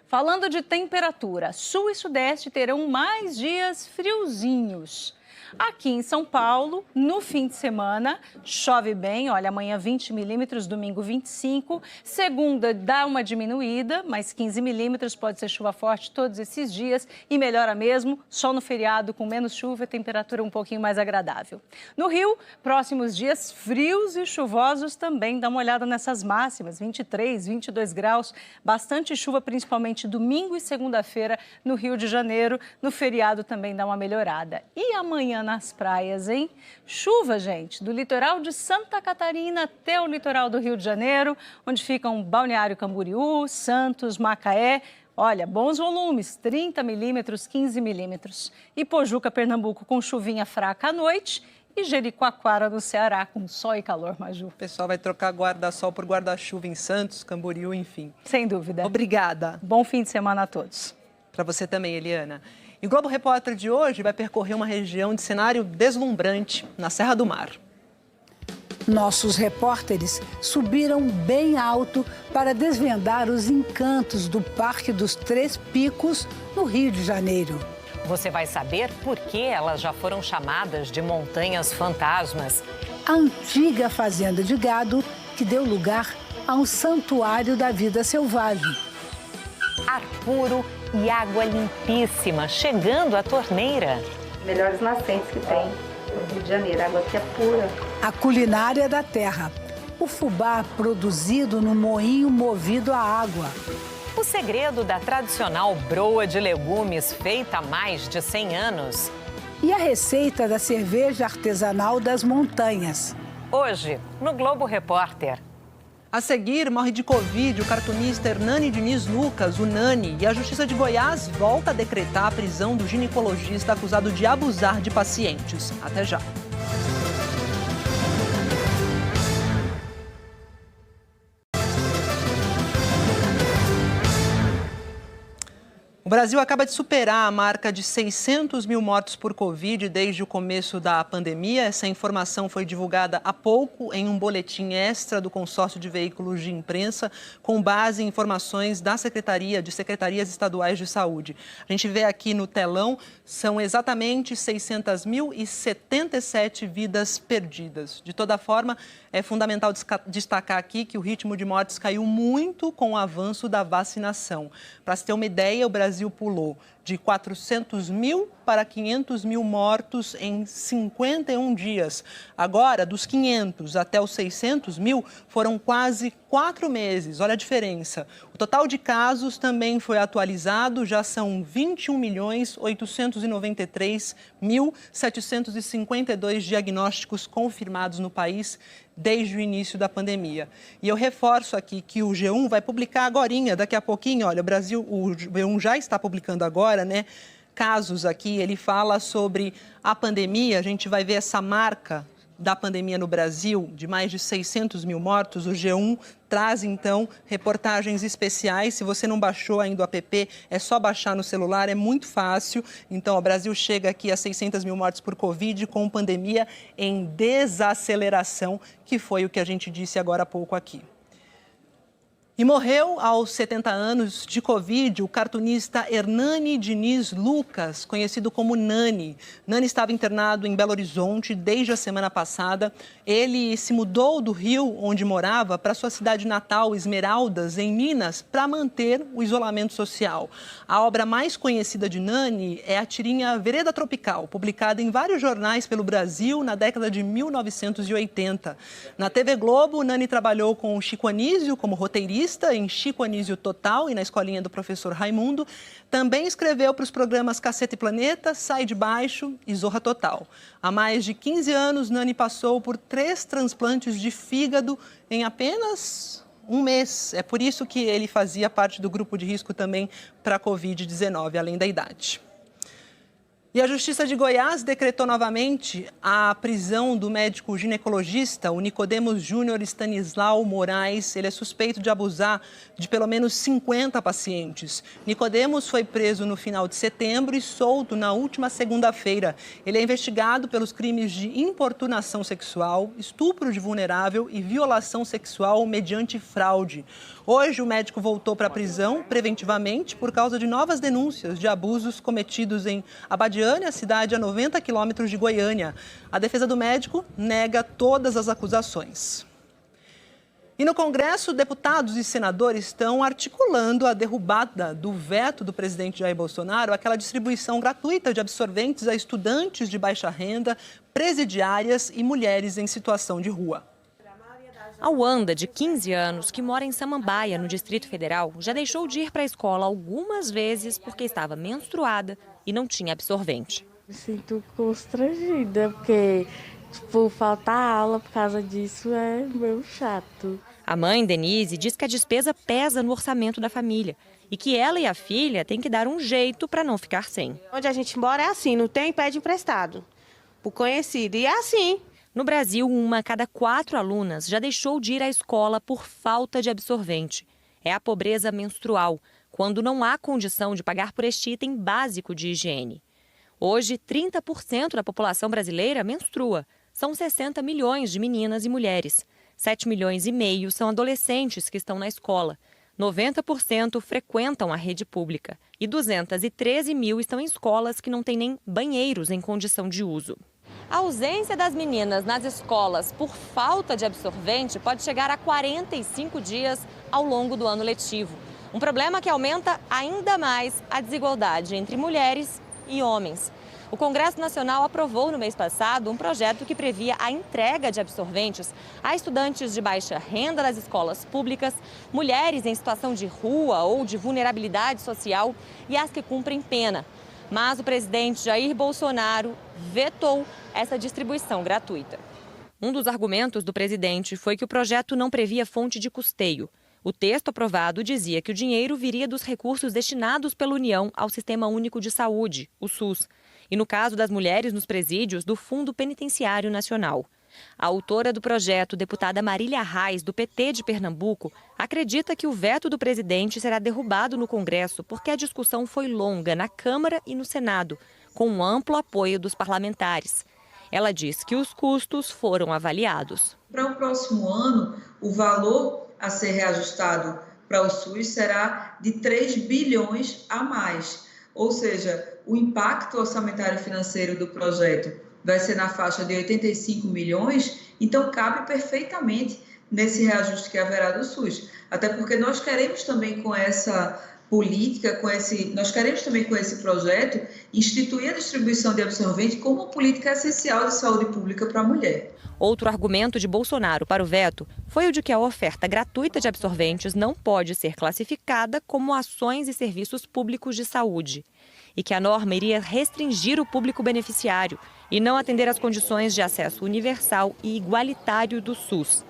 Falando de temperatura, sul e sudeste terão mais dias friozinhos. Aqui em São Paulo, no fim de semana, chove bem, olha, amanhã 20 milímetros, domingo 25, segunda dá uma diminuída, mas 15 milímetros, pode ser chuva forte todos esses dias e melhora mesmo, só no feriado com menos chuva, temperatura um pouquinho mais agradável. No Rio, próximos dias frios e chuvosos também, dá uma olhada nessas máximas, 23, 22 graus, bastante chuva, principalmente domingo e segunda-feira no Rio de Janeiro, no feriado também dá uma melhorada. E amanhã nas praias, hein? Chuva, gente, do litoral de Santa Catarina até o litoral do Rio de Janeiro, onde ficam Balneário Camboriú, Santos, Macaé. Olha, bons volumes, 30 milímetros, 15 milímetros. E Pojuca, Pernambuco, com chuvinha fraca à noite. E Jericoacoara, no Ceará, com sol e calor, Maju. O pessoal vai trocar guarda-sol por guarda-chuva em Santos, Camboriú, enfim. Sem dúvida. Obrigada. Bom fim de semana a todos. Para você também, Eliana. E o Globo Repórter de hoje vai percorrer uma região de cenário deslumbrante na Serra do Mar. Nossos repórteres subiram bem alto para desvendar os encantos do Parque dos Três Picos, no Rio de Janeiro. Você vai saber por que elas já foram chamadas de montanhas fantasmas. A antiga fazenda de gado que deu lugar a um santuário da vida selvagem. Ar puro e água limpíssima, chegando à torneira. Melhores nascentes que tem no Rio de Janeiro, a água aqui é pura. A culinária da terra. O fubá produzido no moinho movido a água. O segredo da tradicional broa de legumes feita há mais de 100 anos. E a receita da cerveja artesanal das montanhas. Hoje, no Globo Repórter. A seguir, morre de Covid o cartunista Hernani Diniz Lucas, o Nani, e a Justiça de Goiás volta a decretar a prisão do ginecologista acusado de abusar de pacientes. Até já. O Brasil acaba de superar a marca de 600 mil mortos por Covid desde o começo da pandemia. Essa informação foi divulgada há pouco em um boletim extra do Consórcio de Veículos de Imprensa, com base em informações da Secretarias Estaduais de Saúde. A gente vê aqui no telão, são exatamente 600.077 vidas perdidas. De toda forma, é fundamental destacar aqui que o ritmo de mortes caiu muito com o avanço da vacinação. Para se ter uma ideia, o Brasil pulou de 400 mil para 500 mil mortos em 51 dias. Agora, dos 500 até os 600 mil, foram quase 4 meses. Olha a diferença. O total de casos também foi atualizado, já são 21.893.752 diagnósticos confirmados no país desde o início da pandemia. E eu reforço aqui que o G1 vai publicar agorinha, daqui a pouquinho, olha, o G1 já está publicando agora, né? Casos aqui, ele fala sobre a pandemia, a gente vai ver essa marca da pandemia no Brasil, de mais de 600 mil mortos. O G1 traz, então, reportagens especiais. Se você não baixou ainda o app, é só baixar no celular, é muito fácil. Então, o Brasil chega aqui a 600 mil mortes por Covid, com pandemia em desaceleração, que foi o que a gente disse agora há pouco aqui. E morreu aos 70 anos de Covid o cartunista Hernani Diniz Lucas, conhecido como Nani. Nani estava internado em Belo Horizonte desde a semana passada. Ele se mudou do Rio, onde morava, para sua cidade natal, Esmeraldas, em Minas, para manter o isolamento social. A obra mais conhecida de Nani é a tirinha Vereda Tropical, publicada em vários jornais pelo Brasil na década de 1980. Na TV Globo, Nani trabalhou com Chico Anísio como roteirista, em Chico Anísio Total e na Escolinha do Professor Raimundo. Também escreveu para os programas Caceta e Planeta, Sai de Baixo e Zorra Total. Há mais de 15 anos, Nani passou por 3 transplantes de fígado em apenas um mês. É por isso que ele fazia parte do grupo de risco também para a Covid-19, além da idade. E a Justiça de Goiás decretou novamente a prisão do médico ginecologista, o Nicodemos Júnior Stanislau Moraes. Ele é suspeito de abusar de pelo menos 50 pacientes. Nicodemos foi preso no final de setembro e solto na última segunda-feira. Ele é investigado pelos crimes de importunação sexual, estupro de vulnerável e violação sexual mediante fraude. Hoje, o médico voltou para a prisão preventivamente por causa de novas denúncias de abusos cometidos em Abadiânia, cidade a 90 quilômetros de Goiânia. A defesa do médico nega todas as acusações. E no Congresso, deputados e senadores estão articulando a derrubada do veto do presidente Jair Bolsonaro àquela distribuição gratuita de absorventes a estudantes de baixa renda, presidiárias e mulheres em situação de rua. A Wanda, de 15 anos, que mora em Samambaia, no Distrito Federal, já deixou de ir para a escola algumas vezes porque estava menstruada e não tinha absorvente. Me sinto constrangida, porque faltar aula por causa disso é meio chato. A mãe, Denise, diz que a despesa pesa no orçamento da família e que ela e a filha têm que dar um jeito para não ficar sem. Onde a gente mora é assim, não tem, pede emprestado, por conhecido, e é assim. No Brasil, 1 a cada 4 alunas já deixou de ir à escola por falta de absorvente. É a pobreza menstrual, quando não há condição de pagar por este item básico de higiene. Hoje, 30% da população brasileira menstrua. São 60 milhões de meninas e mulheres. 7,5 milhões são adolescentes que estão na escola. 90% frequentam a rede pública. E 213 mil estão em escolas que não têm nem banheiros em condição de uso. A ausência das meninas nas escolas por falta de absorvente pode chegar a 45 dias ao longo do ano letivo. Um problema que aumenta ainda mais a desigualdade entre mulheres e homens. O Congresso Nacional aprovou no mês passado um projeto que previa a entrega de absorventes a estudantes de baixa renda das escolas públicas, mulheres em situação de rua ou de vulnerabilidade social e as que cumprem pena. Mas o presidente Jair Bolsonaro vetou essa distribuição gratuita. Um dos argumentos do presidente foi que o projeto não previa fonte de custeio. O texto aprovado dizia que o dinheiro viria dos recursos destinados pela União ao Sistema Único de Saúde, o SUS, e no caso das mulheres nos presídios, do Fundo Penitenciário Nacional. A autora do projeto, deputada Marília Reis, do PT de Pernambuco, acredita que o veto do presidente será derrubado no Congresso porque a discussão foi longa na Câmara e no Senado, com um amplo apoio dos parlamentares. Ela diz que os custos foram avaliados. Para o próximo ano, o valor a ser reajustado para o SUS será de 3 bilhões a mais. Ou seja, o impacto orçamentário financeiro do projeto vai ser na faixa de 85 milhões, então cabe perfeitamente nesse reajuste que haverá do SUS. Até porque nós queremos também com essa política, nós queremos também com esse projeto instituir a distribuição de absorvente como uma política essencial de saúde pública para a mulher. Outro argumento de Bolsonaro para o veto foi o de que a oferta gratuita de absorventes não pode ser classificada como ações e serviços públicos de saúde e que a norma iria restringir o público beneficiário e não atender às condições de acesso universal e igualitário do SUS.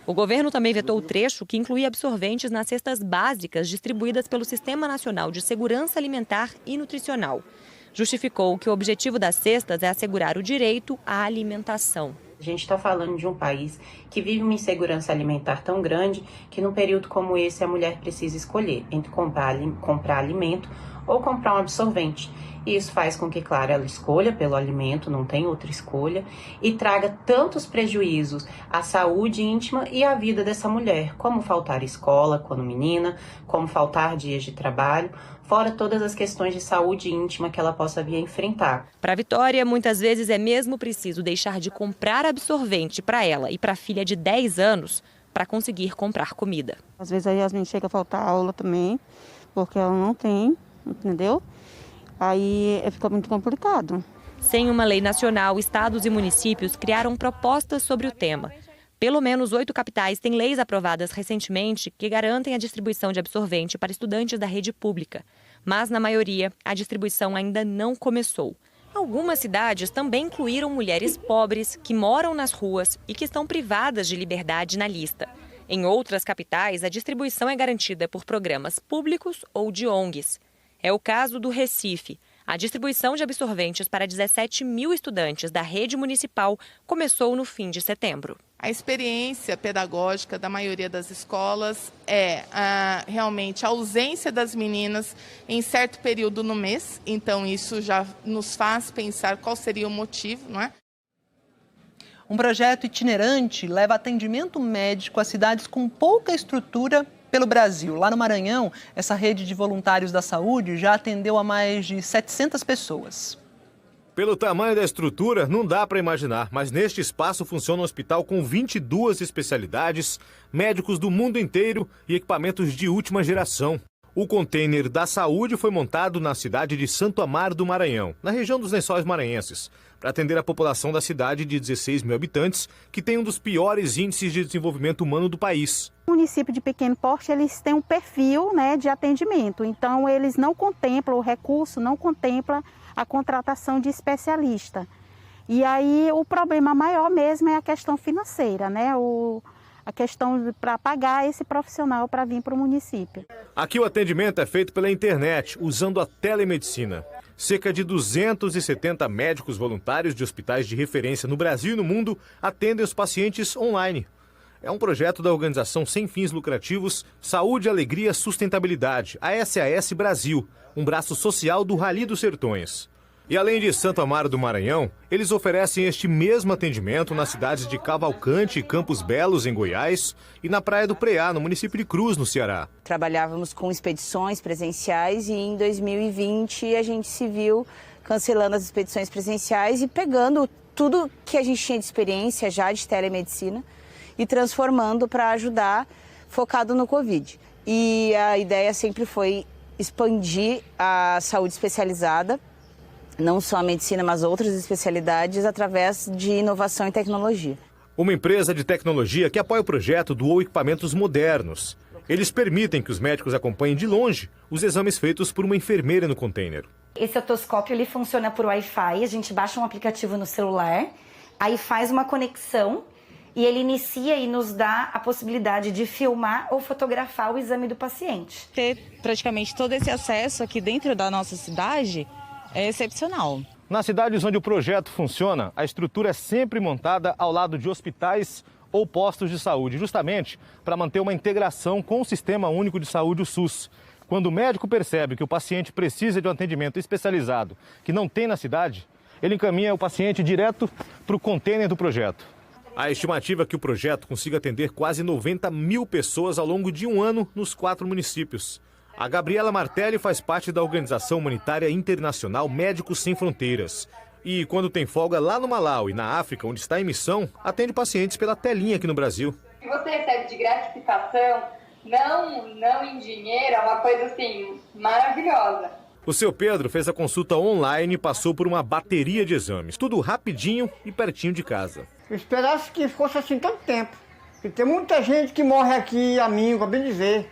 O governo também vetou o trecho que incluía absorventes nas cestas básicas distribuídas pelo Sistema Nacional de Segurança Alimentar e Nutricional. Justificou que o objetivo das cestas é assegurar o direito à alimentação. A gente está falando de um país que vive uma insegurança alimentar tão grande que num período como esse a mulher precisa escolher entre comprar alimento ou comprar um absorvente. E isso faz com que, claro, ela escolha pelo alimento, não tem outra escolha, e traga tantos prejuízos à saúde íntima e à vida dessa mulher, como faltar escola quando menina, como faltar dias de trabalho, fora todas as questões de saúde íntima que ela possa vir a enfrentar. Para a Vitória, muitas vezes é mesmo preciso deixar de comprar absorvente para ela e para a filha de 10 anos para conseguir comprar comida. Às vezes a Yasmin chega a faltar aula também, porque ela não tem, entendeu? Aí fica muito complicado. Sem uma lei nacional, estados e municípios criaram propostas sobre o tema. Pelo menos 8 capitais têm leis aprovadas recentemente que garantem a distribuição de absorvente para estudantes da rede pública. Mas, na maioria, a distribuição ainda não começou. Algumas cidades também incluíram mulheres pobres que moram nas ruas e que estão privadas de liberdade na lista. Em outras capitais, a distribuição é garantida por programas públicos ou de ONGs. É o caso do Recife. A distribuição de absorventes para 17 mil estudantes da rede municipal começou no fim de setembro. A experiência pedagógica da maioria das escolas é realmente a ausência das meninas em certo período no mês. Então, isso já nos faz pensar qual seria o motivo, não é? Um projeto itinerante leva atendimento médico a cidades com pouca estrutura pelo Brasil. Lá no Maranhão, essa rede de voluntários da saúde já atendeu a mais de 700 pessoas. Pelo tamanho da estrutura, não dá para imaginar, mas neste espaço funciona um hospital com 22 especialidades, médicos do mundo inteiro e equipamentos de última geração. O container da saúde foi montado na cidade de Santo Amaro do Maranhão, na região dos Lençóis Maranhenses, para atender a população da cidade de 16 mil habitantes, que tem um dos piores índices de desenvolvimento humano do país. O município de pequeno porte, eles têm um perfil, de atendimento, então eles não contemplam, o recurso não contempla a contratação de especialista. E aí o problema maior mesmo é a questão financeira, a questão para pagar esse profissional para vir para o município. Aqui o atendimento é feito pela internet, usando a telemedicina. Cerca de 270 médicos voluntários de hospitais de referência no Brasil e no mundo atendem os pacientes online. É um projeto da organização sem fins lucrativos Saúde, Alegria, Sustentabilidade, a SAS Brasil, um braço social do Rally dos Sertões. E além de Santo Amaro do Maranhão, eles oferecem este mesmo atendimento nas cidades de Cavalcante e Campos Belos, em Goiás, e na Praia do Preá, no município de Cruz, no Ceará. Trabalhávamos com expedições presenciais e em 2020 a gente se viu cancelando as expedições presenciais e pegando tudo que a gente tinha de experiência já de telemedicina e transformando para ajudar, focado no Covid. E a ideia sempre foi expandir a saúde especializada, não só a medicina, mas outras especialidades, através de inovação e tecnologia. Uma empresa de tecnologia que apoia o projeto doou equipamentos modernos. Eles permitem que os médicos acompanhem de longe os exames feitos por uma enfermeira no container. Esse otoscópio ele funciona por Wi-Fi, a gente baixa um aplicativo no celular, aí faz uma conexão e ele inicia e nos dá a possibilidade de filmar ou fotografar o exame do paciente. Ter praticamente todo esse acesso aqui dentro da nossa cidade é excepcional. Nas cidades onde o projeto funciona, a estrutura é sempre montada ao lado de hospitais ou postos de saúde, justamente para manter uma integração com o Sistema Único de Saúde, o SUS. Quando o médico percebe que o paciente precisa de um atendimento especializado que não tem na cidade, ele encaminha o paciente direto para o container do projeto. A estimativa é que o projeto consiga atender quase 90 mil pessoas ao longo de um ano nos 4 municípios. A Gabriela Martelli faz parte da Organização Humanitária Internacional Médicos Sem Fronteiras. E quando tem folga lá no Malawi, na África, onde está em missão, atende pacientes pela telinha aqui no Brasil. O que você recebe de gratificação, não em dinheiro, é uma coisa assim, maravilhosa. O seu Pedro fez a consulta online e passou por uma bateria de exames. Tudo rapidinho e pertinho de casa. Eu esperasse que fosse assim tanto tempo. Porque tem muita gente que morre aqui, amigo, a bem dizer.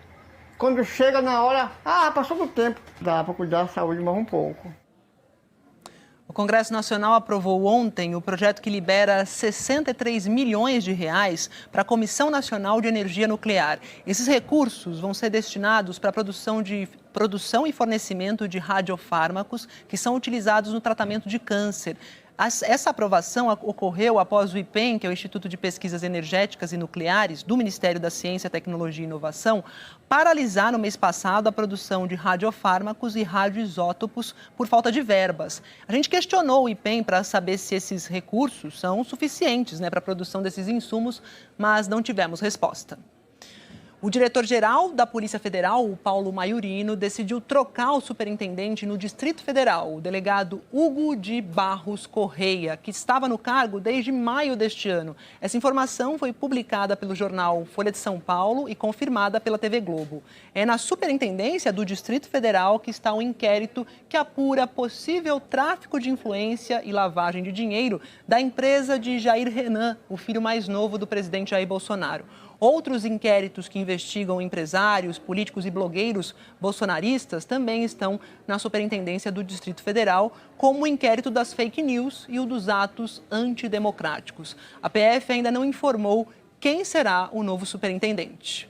Quando chega na hora, passou do tempo. Dá para cuidar da saúde mais um pouco. O Congresso Nacional aprovou ontem o projeto que libera 63 milhões de reais para a Comissão Nacional de Energia Nuclear. Esses recursos vão ser destinados para a produção e fornecimento de radiofármacos que são utilizados no tratamento de câncer. Essa aprovação ocorreu após o IPEM, que é o Instituto de Pesquisas Energéticas e Nucleares, do Ministério da Ciência, Tecnologia e Inovação, paralisar no mês passado a produção de radiofármacos e radioisótopos por falta de verbas. A gente questionou o IPEM para saber se esses recursos são suficientes para a produção desses insumos, mas não tivemos resposta. O diretor-geral da Polícia Federal, o Paulo Maiorino, decidiu trocar o superintendente no Distrito Federal, o delegado Hugo de Barros Correia, que estava no cargo desde maio deste ano. Essa informação foi publicada pelo jornal Folha de São Paulo e confirmada pela TV Globo. É na superintendência do Distrito Federal que está um inquérito que apura possível tráfico de influência e lavagem de dinheiro da empresa de Jair Renan, o filho mais novo do presidente Jair Bolsonaro. Outros inquéritos que investigam empresários, políticos e blogueiros bolsonaristas também estão na Superintendência do Distrito Federal, como o inquérito das fake news e o dos atos antidemocráticos. A PF ainda não informou quem será o novo superintendente.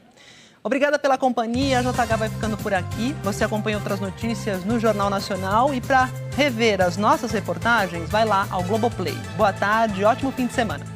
Obrigada pela companhia, a JH vai ficando por aqui. Você acompanha outras notícias no Jornal Nacional e para rever as nossas reportagens, vai lá ao Globoplay. Boa tarde, ótimo fim de semana.